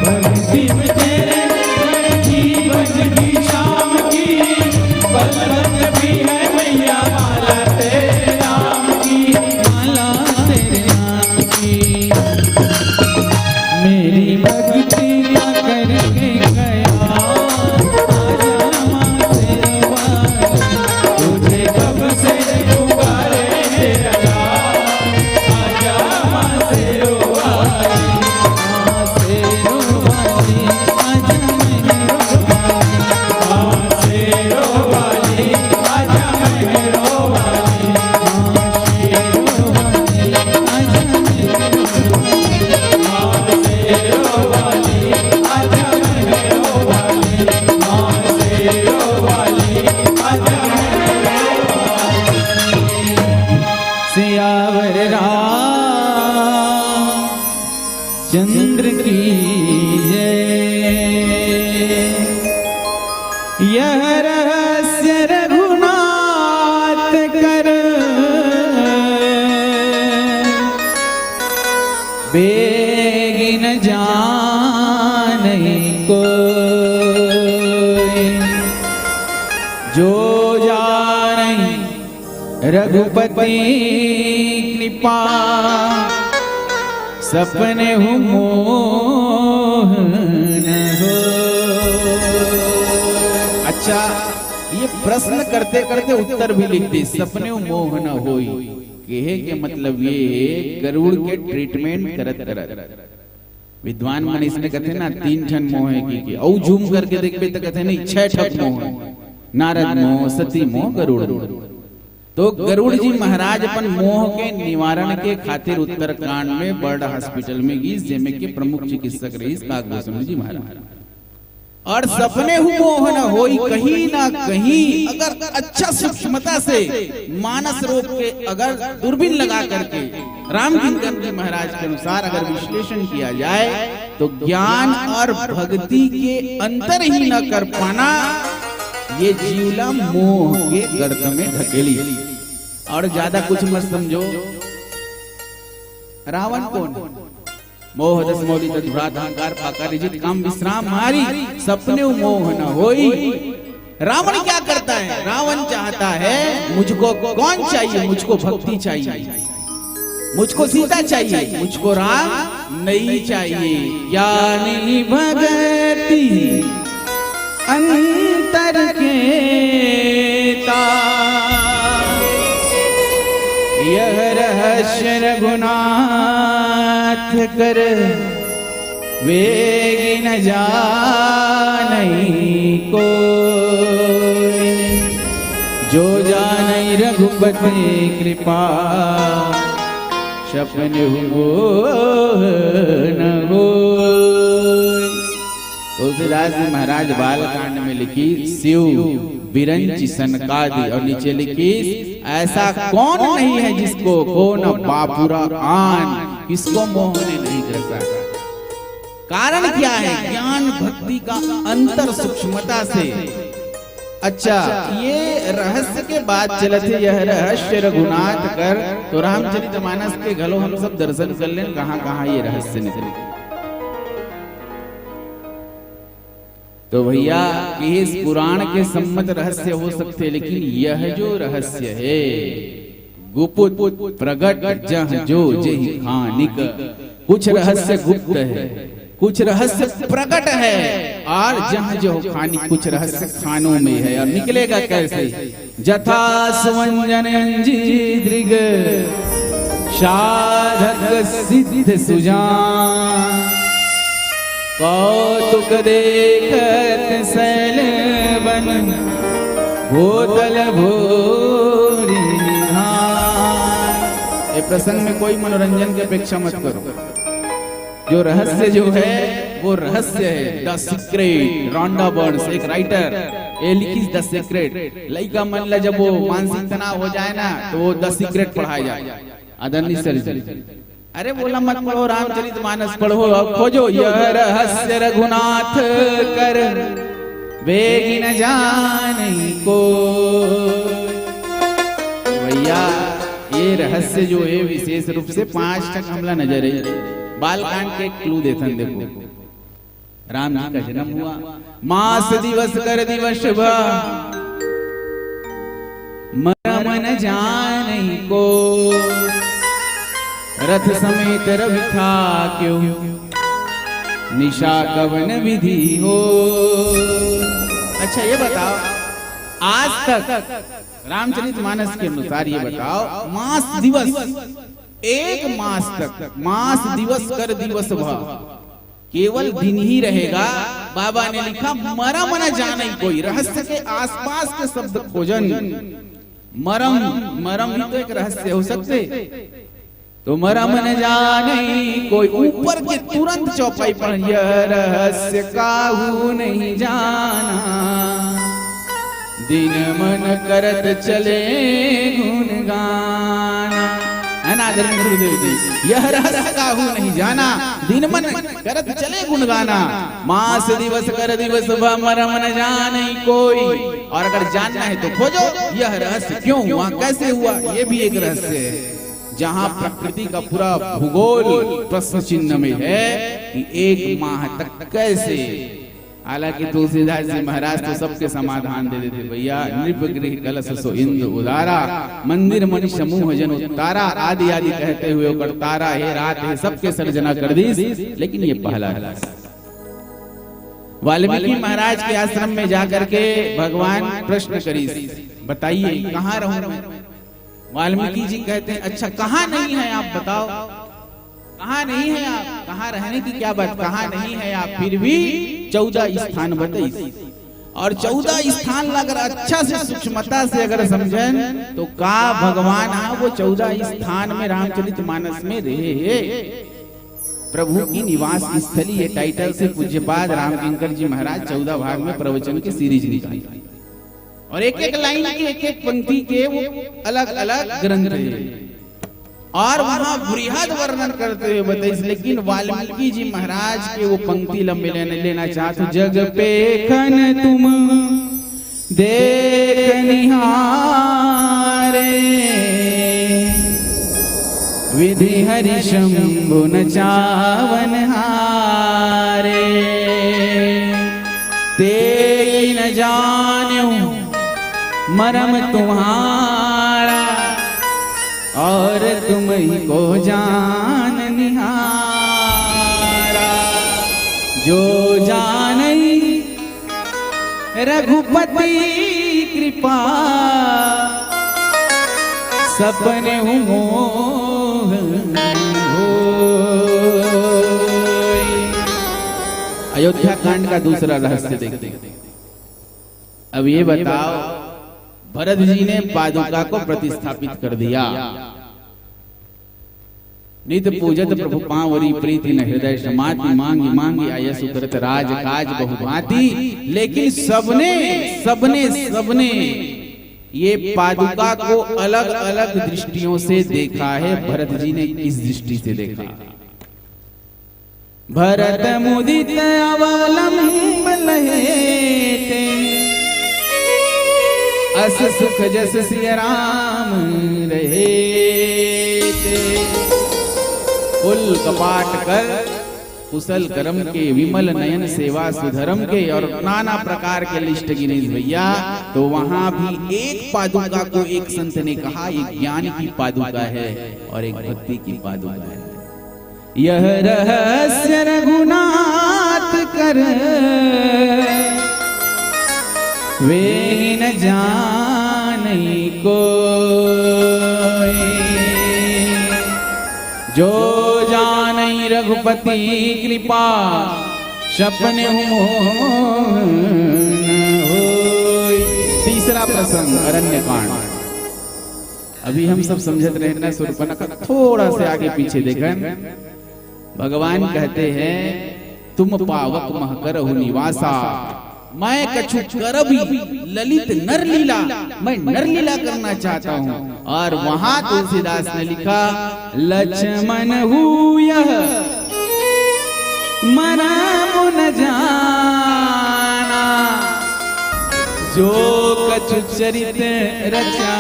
भक्ति में तेरे जीवन की शाम की पल पल जपी है मैया माला तेरे नाम की, माला तेरे नाम की। मेरी भक्ति करके गया आजा माँ शेरों वाली, तुझे कब से पुकारे तेरा लाल, आजा माँ शेरों वाली, माँ शेरों वाली, आजा मेहरों वाली, माँ शेरों वाली, आजा मेहरों वाली, माँ शेरों वाली, आजा मेहरों वाली, माँ शेरों वाली, आजा मेहरों वाली, माँ शेरों वाली, आजा मेहरों वाली। सियावर रामचंद्र की जय। यह रहस्य रघुनाथ कर बेगी न जाने कोई, जो जाने रघुपति कृपा, सपने हूँ मोह न हो। अच्छा, ये प्रश्न करते करते उत्तर भी लिख दी, सपने हूँ मोह न होई। कहे के मतलब ये गरुड़ के ट्रीटमेंट करत करत विद्वान मनीष ने कहते ना 3 ठन मोह है की औ झूम करके देखबे तो कहते नहीं 6 ठन मोह, नारद मोह, सती मोह, गरुड़ मोह। तो गरुड़ जी महाराज अपन मोह के निवारण के खातिर उत्तरकांड में बर्ड हॉस्पिटल में गई, जिसमें के प्रमुख चिकित्सक रही काकभूषण जी महाराज। और सपने हूँ मोह न होई, कहीं ना कहीं अगर अच्छा सूक्ष्मता से मानस रूप के अगर दूरबीन लगा करके रामकिंकर जी महाराज के अनुसार अगर विश्लेषण किया जाए तो ज्ञान और भक्ति के अंतर ही न कर पाना ये जीवला मोह के गर्त में धकेली। और ज्यादा कुछ मत समझो। रावण कौन? मोह दस मोदी तद्भ्रात अहंकार पाकर रिजित काम विश्राम मारी, सपने मोह न होई। रावण क्या करता है? रावण चाहता है मुझको कौन चाहिए? मुझको भक्ति चाहिए, मुझको सीता चाहिए, मुझको राम नहीं चाहिए। ज्ञानी भगति अंतर केता, यह रहस्य रघुनाथ कर वेगी न जानई कोई, जो जानई रघुपति कृपा, सपने मोह न होई। तुलसीदास जी महाराज बालकांड में लिखी शिव बिरंची सनकादि, और नीचे लिखी ऐसा कौन नहीं है जिसको को न बापुरा आन, किसको मोह ने नहीं करता। कारण क्या है? ज्ञान भक्ति का अंतर सूक्ष्मता से। अच्छा, ये रहस्य के बाद चले थे, यह रहस्य रघुनाथ कर। तो रामचरितमानस के घलो हम सब दर्शन कर लें कहाँ कहाँ ये रहस्य निकले। तो भैया इस पुराण के सम्मत रहस्य हो सकते, लेकिन यह जो रहस्य है गुप्त प्रगट जह जो जेहि खानिक, कुछ रहस्य गुप्त है, कुछ रहस्य प्रकट है, और जहाँ जो खानी कुछ रहस्य खानों में है। और निकलेगा कैसे? जथा सुवंजन अंजी दृग साधक सिद्ध सुजान, कौतुक देखत सैल बन भूतल भूरि निधान। ये प्रसंग में कोई मनोरंजन की अपेक्षा मत करो। जो रहस्य जो है वो रहस्य है। द सीक्रेट, रॉन्डा बर्न्स एक राइटर, ये लिखी द सीक्रेट। लड़का मन ला जब वो मानसिक तनाव हो जाए ना तो वो द सीक्रेट पढ़ाया जाए। आदरणीय सर जी, अरे बोला मत पढ़ो, रामचरितमानस पढ़ो और खोजो। यह रहस्य रघुनाथ कर बेगी न जाने को। भैया ये रहस्य जो है विशेष रूप से 5 तक हमला नजर है। बालकांड के क्लू देथन देखो। राम जी का जन्म हुआ, मास दिवस कर दिवस मरम न जाने को, रथ समेत रवि था क्यों निशा कवन विधि हो। अच्छा ये बताओ, आज तक रामचरितमानस के अनुसार ये बताओ, मास दिवस एक मास तक, मास दिवस कर दिवस भा, केवल दिन ही रहेगा। बाबा ने लिखा मरम न जाने कोई, रहस्य के आसपास के शब्द खोजन। मरम, मरम ही तो एक रहस्य हो सकते। तो मरम न जाने कोई, ऊपर के तुरंत चौपाई पर यह रहस्य काहू नहीं जाना, दिन मन करत चले गुणगाना। है ना आदरणीय गुरुदेव जी, यह रहस्य काहू नहीं जाना, दिन मन करत चले गुणगाना, मास दिवस कर दिवस मरम न जाने कोई। और अगर जानना है तो खोजो, यह रहस्य क्यों हुआ, कैसे हुआ, ये भी एक रहस्य है। जहाँ प्रकृति का पूरा भूगोल प्रश्न चिन्ह में है कि 1 माह तक कैसे। हालांकि तुलसीदास जी महाराज तो सबके समाधान दे देते। भैया नृप गृह कलश सो इंद्र उदारा, मंदिर मणि समूह जन उतारा, आदि आदि कहते हुए करतारा, हे रात है सबके सर्जना कर दी। लेकिन ये पहला रहस्य। वाल्मीकि महाराज के आश्रम में जाकर के भगवान प्रश्न करी, बताइए कहाँ रहूं मैं। वाल्मीकि जी कहते हैं अच्छा कहाँ नहीं है आप बताओ, कहाँ नहीं है आप, कहाँ रहने की क्या बात, कहाँ नहीं है आप। फिर भी 14 स्थान बताइए, और 14 स्थान अगर अच्छा से सूक्ष्मता से अगर समझें तो का भगवान वो 14 स्थान में रामचरितमानस में रहे। प्रभु की निवास स्थली है टाइटल से पूज्यपाद रामकिंकर जी महाराज 14 भाग में प्रवचन की सीरीज निकाली, और एक एक लाइन की एक एक पंक्ति के वो अलग अलग ग्रंथ है, और वहां बृहद वर्णन करते हुए बताइए। लेकिन वाल्मीकि जी महाराज के वो पंक्ति लंबे लेना चाहते, जग पेखन तुम देख निहारे, विधि हरि शंभु न चावन हारे, ते न जान्यो मरम तुम्हारा, और तुम ही को जान निहारा, जो जानई रघुपति कृपा, सपने मोह अयोध्या कांड का दूसरा रहस्य देखते हैं। अब ये बताओ, भरत जी ने पादुका को प्रतिस्थापित कर दिया। नित पूजत प्रभु पांवरी, प्रीति न हृदय समाति, मांगी मांगी आयसु करत राज काज बहुभांति। लेकिन सबने सबने सबने ये पादुका को अलग अलग दृष्टियों से देखा है। भरत जी ने किस दृष्टि से देखा? भरत मुदित अवलंब लहेते, अस सुख जस सिय राम रहे। फुल कपाट कर कुशल कर्म के, विमल नयन सेवा सुधर्म के, और नाना प्रकार के लिस्ट गिनीज भैया। तो वहां भी एक पादुका को एक संत ने कहा एक ज्ञान की पादुका है और एक भक्ति की पादुका है। यह रहस्य रघुनाथ कर वे न जानई कोई, जो जानई रघुपति कृपा सपने होई। तीसरा प्रसंग अरण्यकांड। अभी हम सब समझत रहे ना, शूर्पणखा थोड़ा से आगे पीछे देखें। भगवान कहते हैं तुम पावक महकरहु निवासा, मैं कछु करबी ललित नरलीला, मैं नरलीला करना चाहता हूँ। और वहां तुलसीदास ने लिखा लक्ष्मण हुयह मरम न जाना, जो कछु चरित रचा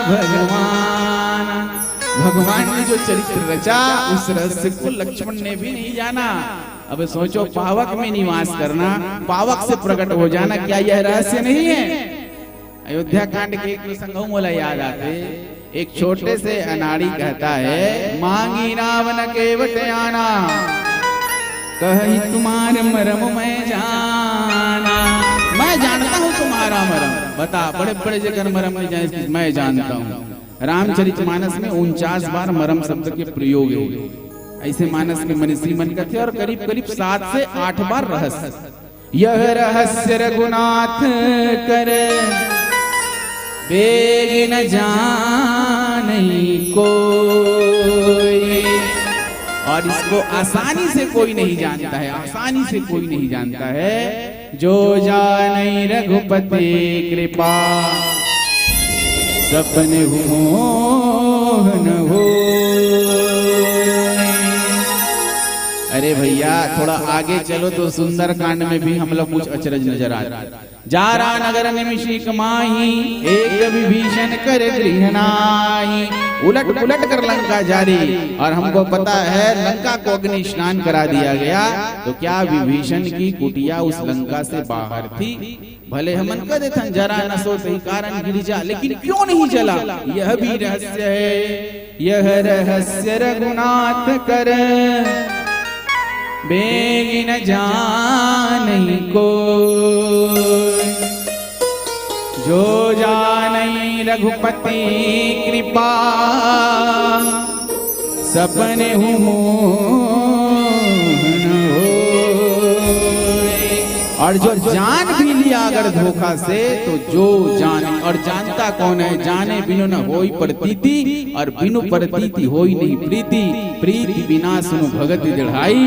भगवान। भगवान ने जो चरित्र रचा उस रहस्य को लक्ष्मण ने भी नहीं जाना। अब सोचो पावक में निवास करना, पावक से प्रकट हो जाना, क्या यह रहस्य नहीं है? अयोध्या कांड के एक प्रसंग मोला याद आते। एक छोटे से अनाड़ी कहता है मांगी रावण के बटयाना, कही तुम्हारे मरम मैं जाना। मैं जानता हूँ तुम्हारा मरम, बता बड़े बड़े जगह मरम नहीं जाए, मैं जानता हूँ। रामचरितमानस में 49 बार मरम शब्द के प्रयोग है। ऐसे मानस के मनीषी मन का थे और करीब करीब 7 से 8 बार रहस्य। यह रहस्य रघुनाथ कर बेग न जानई कोई, और इसको आसानी से कोई नहीं जानता है, आसानी से कोई नहीं जानता है। जो जानई रघुपति कृपा सपने मोहन हो। अरे भैया थोड़ा आगे चलो तो सुंदर कांड में भी हम लोग कुछ अचरज नजर आ रहा है। जारा नगर निमिषी कमाही, एक विभीषण कर गृह नाई। उलट पुलट कर लंका जारी, और हमको पता है लंका को अग्नि स्नान करा दिया गया। तो क्या विभीषण की कुटिया उस लंका से बाहर थी? भले हमन कह देते जरा न सो सही कारण गिर जा, लेकिन क्यों नहीं जला? यह भी रहस्य है। यह रहस्य रघुनाथ कर बेग न जानई कोई, जो जानई रघुपति कृपा सपने मोहन होय। और जो जान भी लिया अगर धोखा से, तो जो जाने, और जानता कौन है? जाने बिनु न होई प्रतीति, और बिनु प्रतीति होई नहीं प्रीति। प्रीति बिना सुनु भगति दृढ़ाई,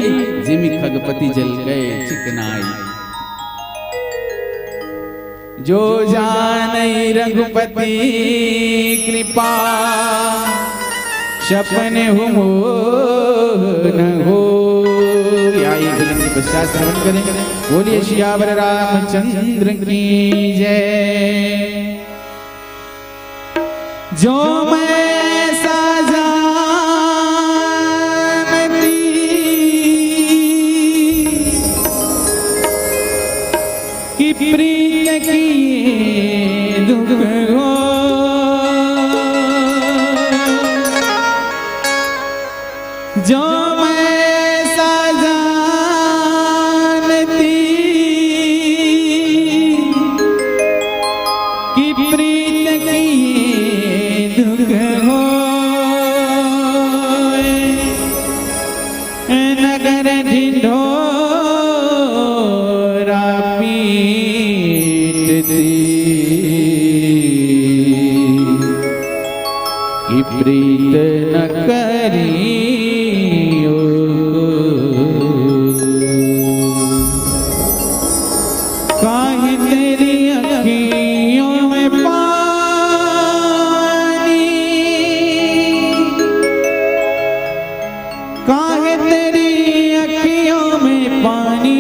जिमि खगपति जल गए चिकनाई। जो जानई रघुपति कृपा सपने मोहन हो। पश्चात श्रवण करेंगे। बोलिए सियावर रामचंद्र की जय। जो मैं साजानती कि प्रीत की दुख हो, जो प्रीत न करियो, काहे तेरी अखियों में पानी, काहे तेरी अखियों में पानी।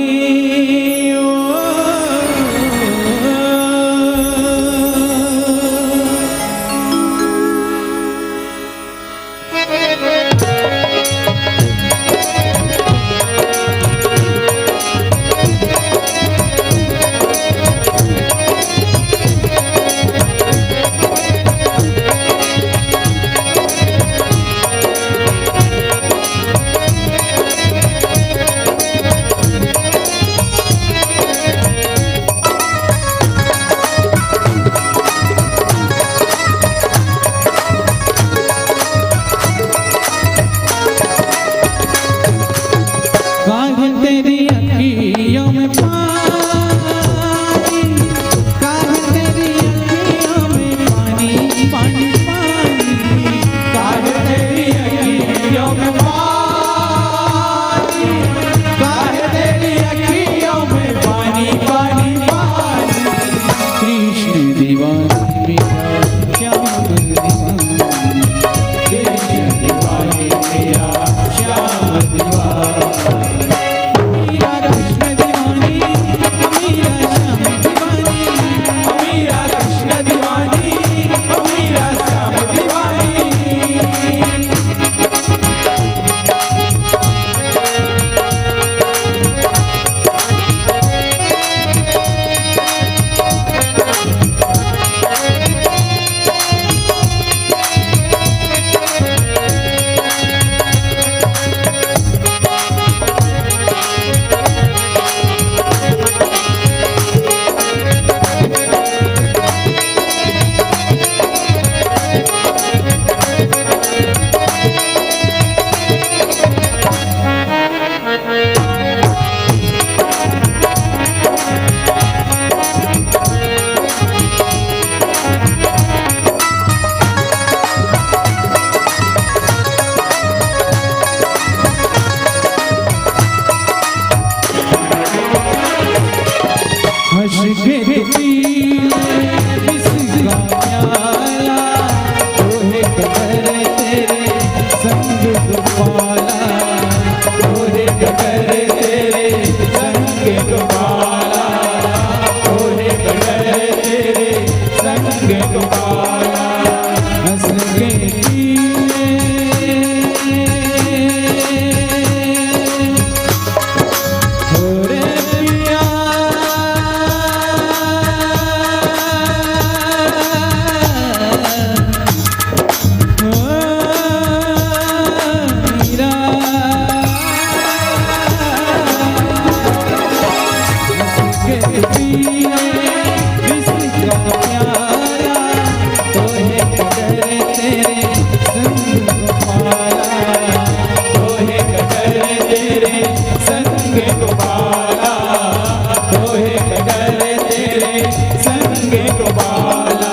वाला,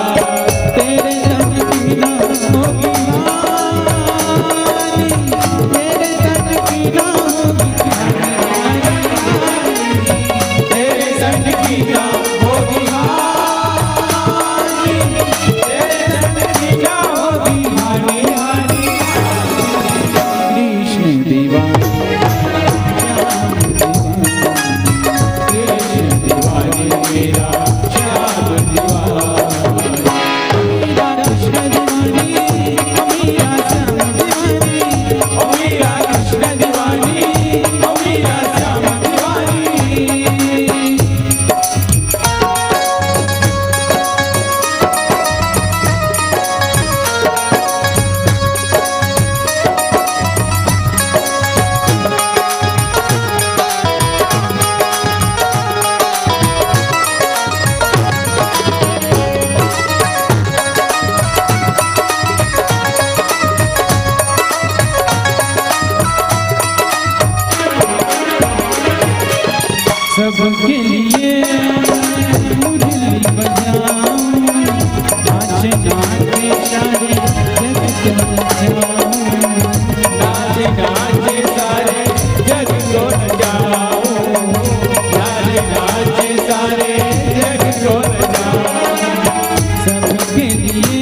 तेरे दर की ना होगी हानि, तेरे दर की ना होगी हानि, तेरे दर की ना होगी हानि, तेरे दर की ना होगी हानि हानि। कृष्ण दीवाना मेरा श्याम दीवानी, मेरा कृष्ण दीवानी, मेरा श्याम दीवानी, ओ मेरा कृष्ण दीवानी, ओ मेरा श्याम दीवानी। सबके लिए मुरली बजाऊं, नाच नाच सारे जग को नचाऊं, नाच नाच सारे जग को नचाऊं, नाच नाच सारे जग को नचाऊं। सबके लिए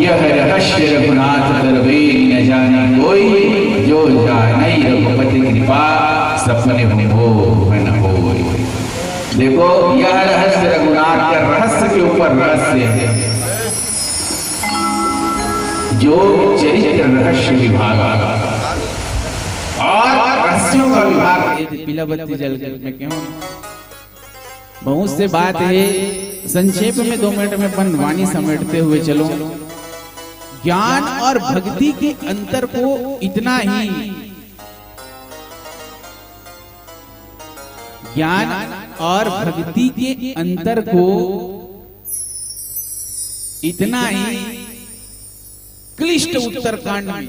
यह रहस्य रघुनाथ दरबे न जाने कोई, जो जाने रघुपति कृपा सपने हो न हो। देखो यह रहस्य रघुनाथ के रहस्य के ऊपर रहस्य है, जो चरित्र रहस्य विभाग और वैष्णव का विभाग पीला बत्ती जल में क्यों बहुत से बात है, संक्षेप में 2 मिनट में अपन वाणी समेटते हुए चलो। ज्ञान और भक्ति के अंतर को इतना ही, ज्ञान और भक्ति के अंतर को इतना ही क्लिष्ट उत्तरकांड में,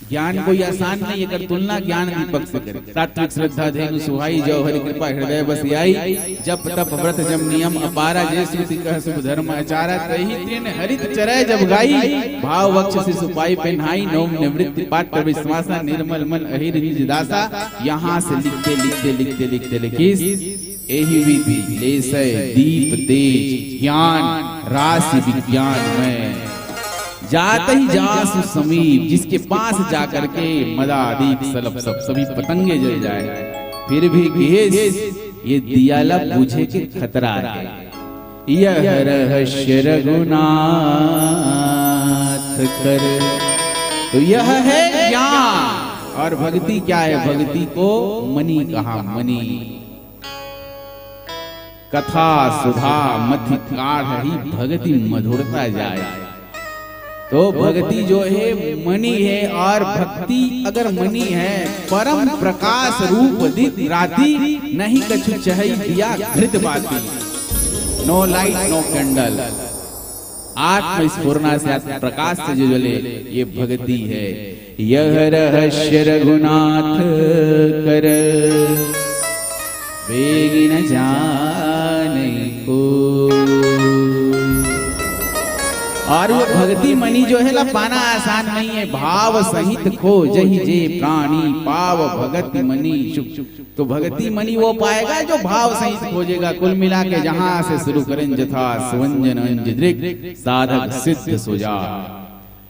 ज्ञान कोई आसान नहीं, अगर तुलना ज्ञान दीपक से करे। सात्विक श्रद्धा धेनु सुहाई, जो हरि कृपा हृदय बस आई, जप तप व्रत जम नियम अपारा, जय श्रुति कह शुभ धर्म आचारा, तही तृण हरित चरय जब गाई, भाव वक्ष से सुपाई पहनाई, नौम निवृत्ति पाठ विश्वासा, निर्मल मन अहिर निज दासा। यहाँ से लिखते लिखते लिखते लिखते लिखिस एहि विधि लेसै दीप तेज, ज्ञान राशि विज्ञान में जात ही जासु समीप, जिसके पास जाकर के मदादीप सलभ सब सभी पतंगे जल जाए, फिर भी घेस ये दियाला बुझे के खतरा है। यह रहस्य रघुनाथ कर, तो यह है ज्ञान। और भक्ति क्या है? भक्ति को मणि कहा, मणि कथा सुधा मथि काढ़ ही भक्ति मधुरता जाए। तो भक्ति जो है मणि है, और भक्ति अगर मणि है, परम प्रकाश रूप दिख राती, नहीं कछु चहई दिया घृत बाती। नो लाइट नो कैंडल, आत्म स्फुरना से आत्म प्रकाश से जो जले, ये भक्ति है। यह रहस्य रघुनाथ कर, वेगी न जाने को। और वो भक्ति मणि जो है ला पाना आसान नहीं है, भाव सहित खो जही जे प्राणी पाव भगति मणि शुक। तो भक्ति मणि वो पाएगा जो भाव सहित खोजेगा। कुल मिला के जहां से शुरू करें जथा सुवंजन अंजदृक, साधक सिद्ध सुजा।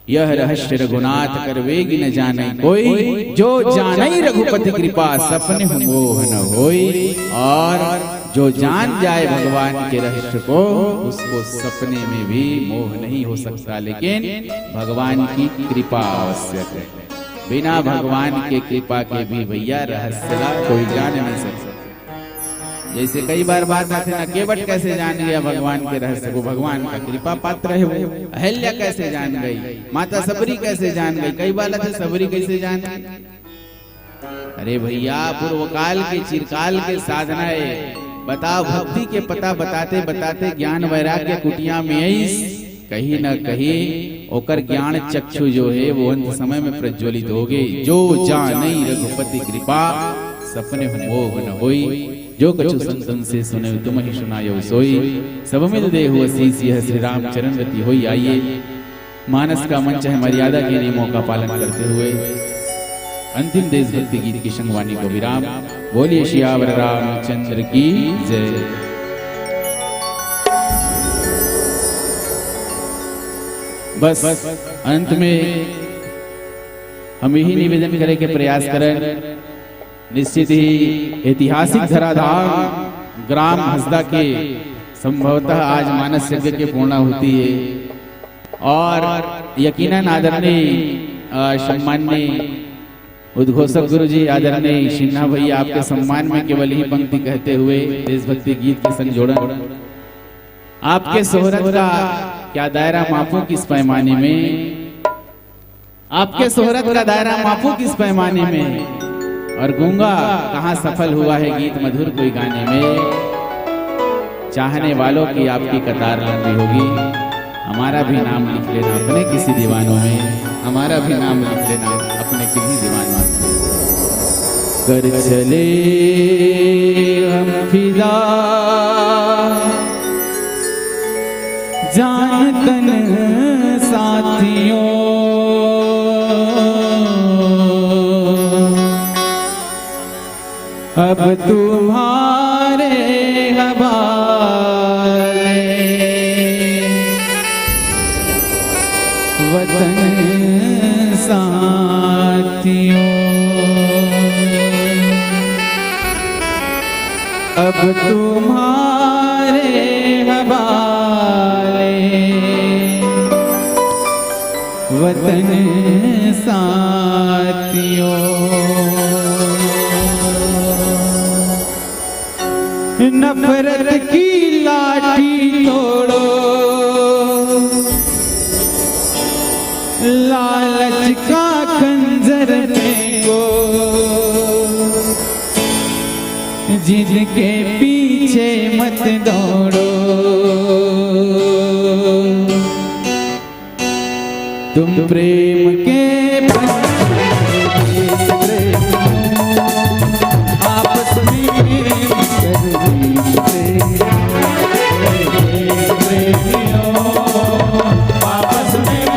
यह रहस्य रघुनाथ कर, वेगी न जाने कोई, जो जाने रघुपति कृपा, सपने मोह न होई। और जो जान जाए भगवान के रहस्य को, उसको सपने में भी मोह नहीं हो सकता, लेकिन भगवान की कृपा आवश्यक है। बिना भगवान के कृपा के भी भैया रहस्य कोई जान नहीं सकता। जैसे कई बार बात आते ना, केवट कैसे जान गया भगवान के रहस्य को? भगवान का कृपा पात्र है वो। अहल्या कैसे जान गई? माता सबरी कैसे जान गई? कई बार आते सबरी कैसे जान गई? अरे भैया, पूर्व काल के चिरकाल के साधनाएं बताओ, भक्ति के पता बताते बताते ज्ञान वैराग्य कुटिया में कहीं न कहीं ओकर ज्ञान चक्षु जो है वो अंत समय में प्रज्वलित हो गए। जो जाने रघुपति कृपा, सपने मोह न होई। जो कछु संतन से सुने, तुम ही सुनायो सोई। सब मिल देहु असीस, यह श्री राम चरण रति होई। आइए, मानस का मंच है, मर्यादा के नियमों का पालन करते हुए अंतिम देशभक्ति गीत की संगवानी को विराम। बोलिए श्यावर रामचंद्र की जय। बस अंत में हम यही निवेदन करें कि प्रयास करें। निश्चित ही ऐतिहासिक धराधाम ग्राम हसदा के संभवतः आज मानस यज्ञ की पूर्णाहुति है, और यकीनन आदरणीय सम्माननीय उद्घोषक गुरु जी आदरणीय सिन्हा भैया, आपके सम्मान में केवल ही पंक्ति कहते हुए देशभक्ति गीत के संग जोड़न। आपके शोहरत का क्या दायरा मापू किस पैमाने में, आपके शोहरत का दायरा मापू किस पैमाने में, और गूंगा कहाँ सफल हुआ है गीत मधुर कोई गाने में। चाहने वालों की आपकी कतार लंबी होगी, हमारा भी नाम लिख लेना अपने किसी दीवानों में, हमारा भी नाम लिख लेना अपने किसी दीवानों में। कर चले हम फिदा जान तन साथियों, अब तुम्हारे हवाले वतन साथियों, अब तुम्हारे हवाले वतन साथियों। नफरत की लाठी तोड़ो, लालच का खंजर फेंको, जिनके पीछे मत दौड़ो। तुम प्रेम के आपस में आपस में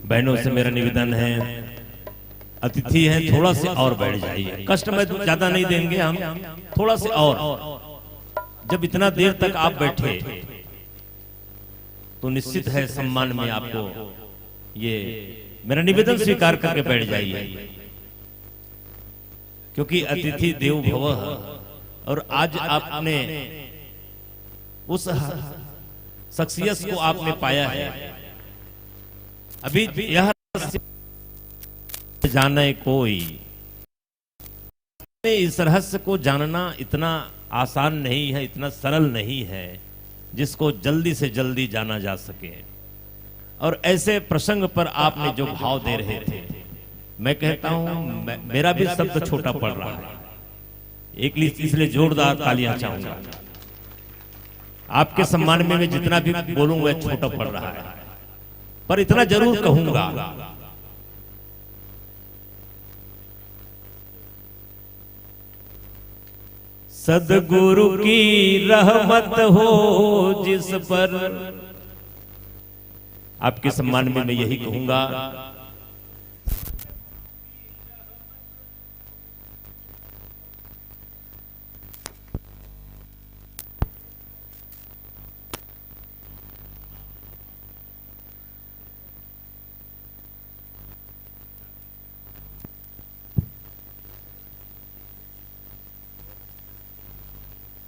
बहनों से मेरा निवेदन है, अतिथि हैं, थोड़ा से और बैठ जाइए। कष्ट में ज्यादा नहीं देंगे हम, थोड़ा से और। जब इतना देर तक आप बैठे तो निश्चित है सम्मान में आपको ये मेरा निवेदन स्वीकार करके बैठ जाइए, क्योंकि अतिथि देवो भवः। और आज आपने उस शख्सियत को आपने पाया है। अभी यह जाने कोई, इस रहस्य को जानना इतना आसान नहीं है, इतना सरल नहीं है जिसको जल्दी से जल्दी जाना जा सके। और ऐसे प्रसंग पर आपने जो भाव दे रहे थे, मैं कहता हूं मेरा भी शब्द छोटा पड़ रहा है, इसलिए जोरदार तालियां चाहूंगा। आपके सम्मान में मैं जितना भी बोलूं वह छोटा पड़ रहा है, पर इतना जरूर कहूंगा, सदगुरु की रहमत हो जिस पर। आपके सम्मान में मैं यही कहूंगा,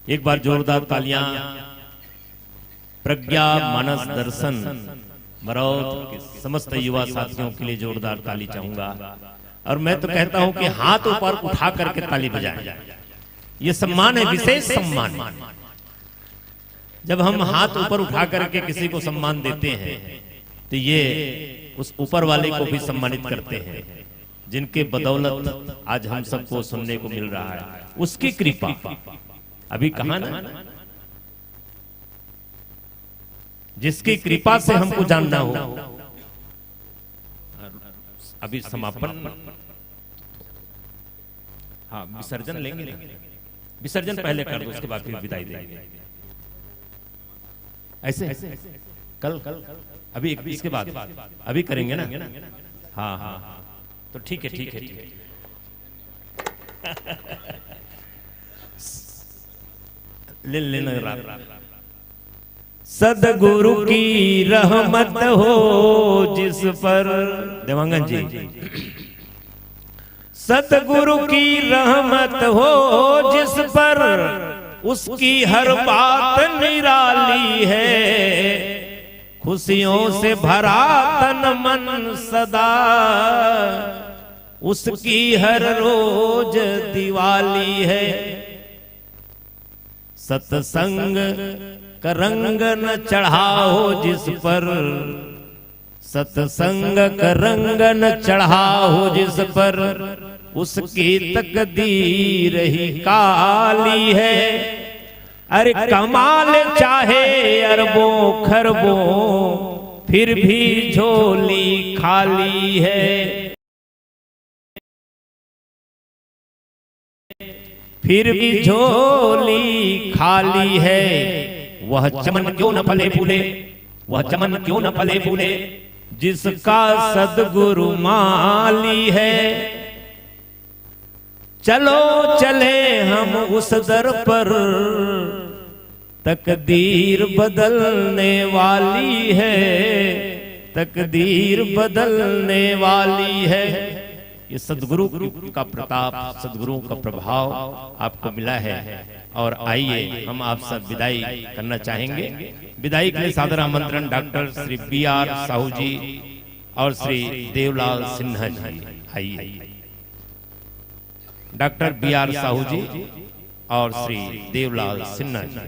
एक बार जोरदार तालियां प्रज्ञा मानस दर्शन मरौत के समस्त युवा साथियों के लिए जोरदार ताली चाहूंगा। और मैं तो कहता हूं कि हाथ ऊपर उठा करके ताली बजाएं। ये सम्मान है, विशेष सम्मान। जब हम हाथ ऊपर उठा करके किसी को सम्मान देते हैं तो ये उस ऊपर वाले को भी सम्मानित करते हैं, जिनके बदौलत आज हम सबको सुनने को मिल रहा है। उसकी कृपा अभी कहा ना, जिसकी कृपा से हमको जानना हो। अभी समापन, हाँ विसर्जन लेंगे ना, विसर्जन पहले कर दो, उसके बाद फिर विदाई देंगे। ऐसे कल अभी इसके बाद अभी करेंगे ना। हाँ हाँ तो ठीक है, ठीक है, ठीक है। ले लेना रात। सदगुरु की रहमत हो जिस पर, देवांगन जी, सतगुरु की रहमत हो जिस पर, उसकी हर बात निराली है। खुशियों से भरा तन मन सदा, उसकी हर रोज दिवाली है। सत्संग का रंग न चढ़ाओ जिस पर, सत्संग का रंग न चढ़ाओ जिस पर, उसकी तकदीर ही काली है। अरे कमाल चाहे अरबों खरबों, फिर भी झोली खाली है। फिर भी झोली खाली है। वह चमन क्यों न फले फूले, वह चमन क्यों न फले फूले, जिसका सदगुरु माली है। चलो चले हम उस दर पर, तकदीर बदलने वाली है, तकदीर बदलने वाली है। ये सदगुरु का प्रताप, सदगुरु का प्रभाव आपको मिला है। और आइए हम आप सब विदाई करना चाहेंगे। विदाई के लिए सादर आमंत्रण डॉक्टर श्री B.R. साहू जी और श्री देवलाल सिन्हा जी। आइए डॉक्टर B.R. साहू जी और श्री देवलाल सिन्हा जी।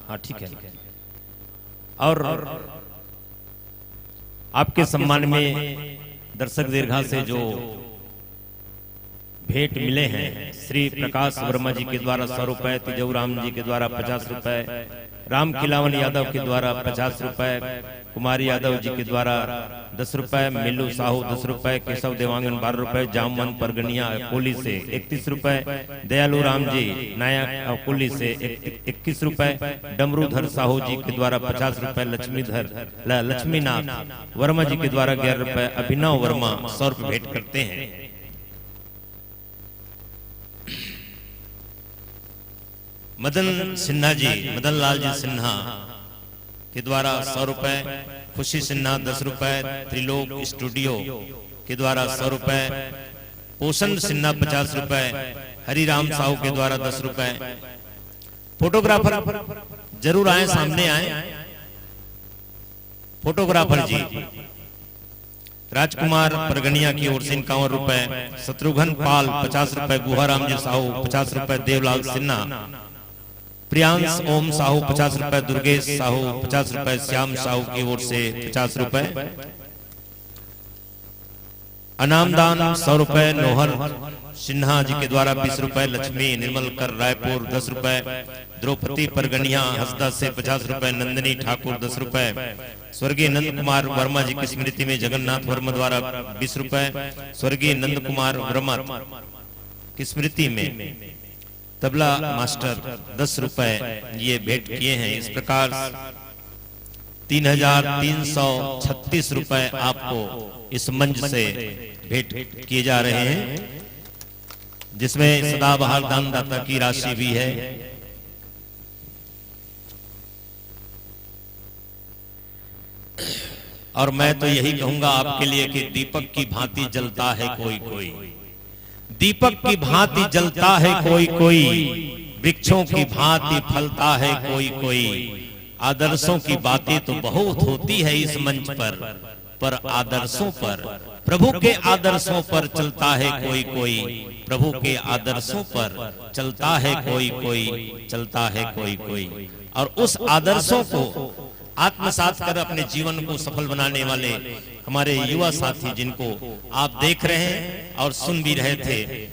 हाँ ठीक है। और आपके सम्मान में दर्शक दीर्घा से जो भेंट मिले हैं। श्री प्रकाश वर्मा जी के द्वारा 100 रुपए, तिजौराम जी के द्वारा 50 रुपए, राम खिलावन यादव के द्वारा 50 रुपए, कुमारी यादव जी के द्वारा 10 रुपए, मिल्लू साहू 10 रुपए, केशव देवांगन 12 रुपए, जामवन परगनिया कोली से 31 रुपए, दयालु राम जी नायक कोली से 21 रुपए, डमरूधर साहू जी के द्वारा 50 रुपए, लक्ष्मीनाथ वर्मा जी के द्वारा 11 रुपए, अभिनव वर्मा 100 रुपए भेंट करते हैं। मदन सिन्हा जी, मदन लाल जी सिन्हा के द्वारा 100 रुपए, खुशी सिन्हा 10 रुपए, त्रिलोक स्टूडियो के द्वारा 100 रुपए, पोषण सिन्हा 50 रुपए, हरिराम साहू के द्वारा 10 रुपए। फोटोग्राफर जरूर आए, सामने आए। फोटोग्राफर जी राजकुमार परगनिया की ओर से 51 रुपए, शत्रुघ्न पाल 50 रुपए, गुहाराम जी साहू 50 रुपए, देवलाल सिन्हा, प्रियांश ओम साहू 50 रुपए, दुर्गेश साहू 50 रुपए, श्याम साहू की ओर से 50 रुपए, अनामदान 100 रुपए, नोहर सिन्हा जी के द्वारा 20 रुपए, लक्ष्मी निर्मल कर रायपुर 10 रुपए, द्रौपदी परगनिया हसदा से 50 रुपए, नंदिनी ठाकुर 10 रुपए, स्वर्गीय नंद कुमार वर्मा जी की स्मृति में जगन्नाथ वर्मा द्वारा 20 रुपए, स्वर्गीय नंद कुमार वर्मा की स्मृति में तबला मास्टर 10 रुपए ये भेंट किए हैं। इस प्रकार 3336 रुपए आपको इस मंच से भेंट किए जा रहे हैं, जिसमें सदाबहार दानदाता की राशि भी है। और मैं तो यही कहूंगा आपके लिए कि दीपक की भांति जलता है कोई कोई, दीपक की भांति जलता है कोई कोई, वृक्षों की भांति फलता है कोई कोई। आदर्शों की बातें तो बहुत होती है इस मंच पर आदर्शों पर, प्रभु के आदर्शों पर चलता है कोई कोई, प्रभु के आदर्शों पर चलता है कोई कोई, चलता है कोई कोई। और उस आदर्शों को आत्मसात कर अपने जीवन को सफल बनाने वाले हमारे युवा साथी जिनको आप देख रहे हैं और सुन भी रहे थे,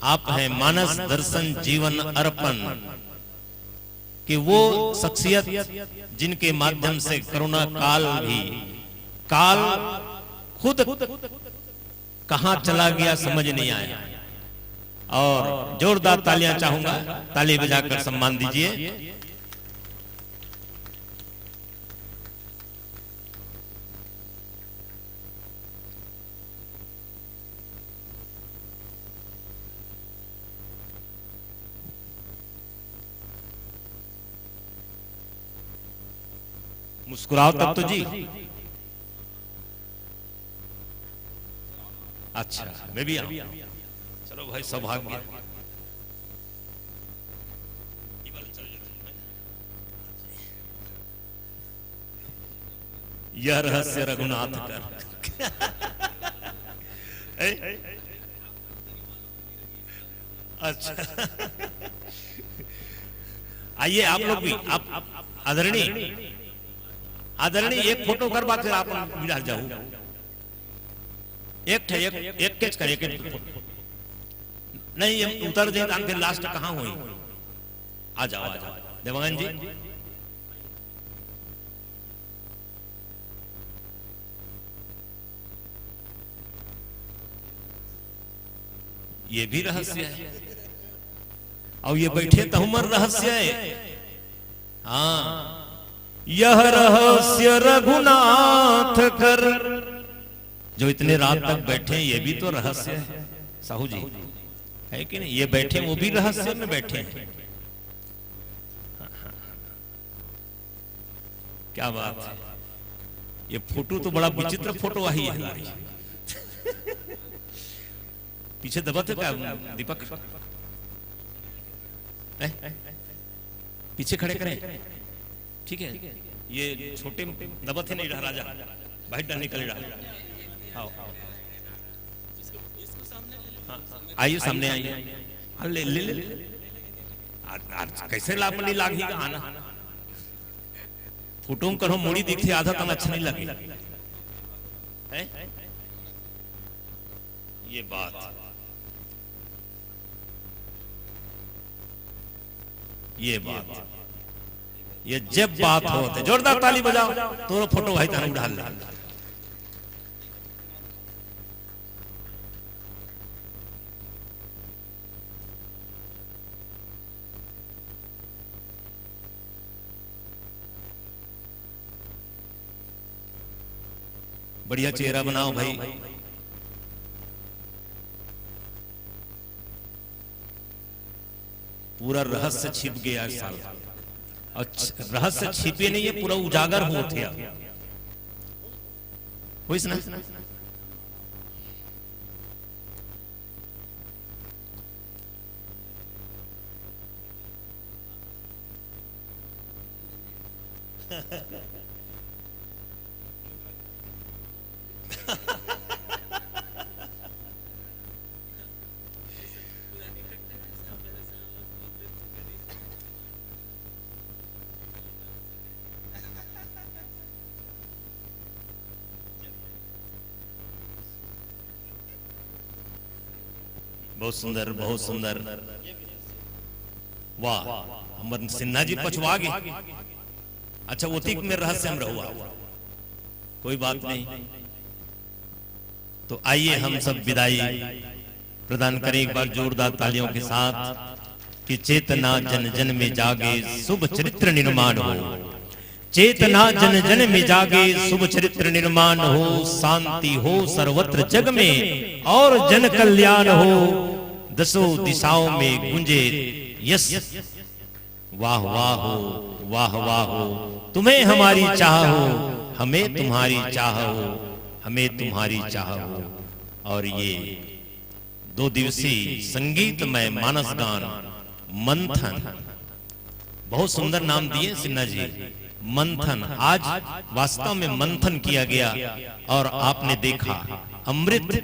आप हैं मानस दर्शन जीवन अर्पण कि वो शख्सियत जिनके माध्यम से कोरोना काल खुद कहां चला गया समझ नहीं आया। और जोरदार तालियां चाहूंगा, ताली बजाकर सम्मान दीजिए। मुस्कुराओ तब तो जी। अच्छा मैं भी आऊं, चलो भाई सौभाग्य। यह रहस्य रघुनाथ कर अच्छा आइए आप लोग भी, आप आदरणीय एक फोटो करवा फिर आप विदा जाओ। एक कैच कर, एक नहीं हम उतर जाए फिर लास्ट कहां हुई। आ जाओ देवांगन जी। ये भी रहस्य है और ये बैठे तो हमर रहस्य है। हाँ यह रहस्य रघुनाथ कर, जो इतने रात तक बैठे ये भी तो रहस्य है साहू जी, है कि नहीं? ये बैठे वो भी रहस्य में बैठे हैं। क्या बात है। ये फोटो तो बड़ा विचित्र फोटो आई है हमारी। पीछे दबा थे क्या दीपक? पीछे खड़े करें, ठीक है। ये छोटे दबा थे नहीं रहा राजा, बाहर निकल रहा। आओ आइए सामने आइए। ले ले ले कैसे लापनी लागी आना फोटो करो मोड़ी दिखती आधा तक अच्छा नहीं लगे है? ये बात ये बात, ये जब बात होते जोरदार ताली बजाओ तो फोटो भाई ताने डाल ले। बढ़िया चेहरा बनाओ भाई। पूरा रहस्य छिप गया इस साल, और रहस्य छिपे नहीं है, पूरा उजागर होते हुई ना। बहुत सुंदर, बहुत सुंदर। वाह, हमर सिन्हा जी पछवा गए। अच्छा, ओतिक में रहस्य हम रहुआ, कोई बात नहीं। तो आइए हम सब विदाई प्रदान करें एक बार जोरदार तालियों के साथ कि चेतना जन जन में जागे शुभ चरित्र निर्माण हो। चेतना जन जन में जागे शुभ चरित्र निर्माण हो। शांति हो सर्वत्र जग में और जन कल्याण हो। दसों दिशाओं में गुंजे यस वाह वाह हो, वाह वाह हो। तुम्हें हमारी चाह हो, हमें तुम्हारी चाह हो, हमें तुम्हारी चाह हो। और ये 2 दिवसीय संगीतमय मानस गान मंथन, बहुत सुंदर नाम दिए सिन्हा जी, मंथन। आज वास्तव में मंथन किया गया और आपने देखा अमृत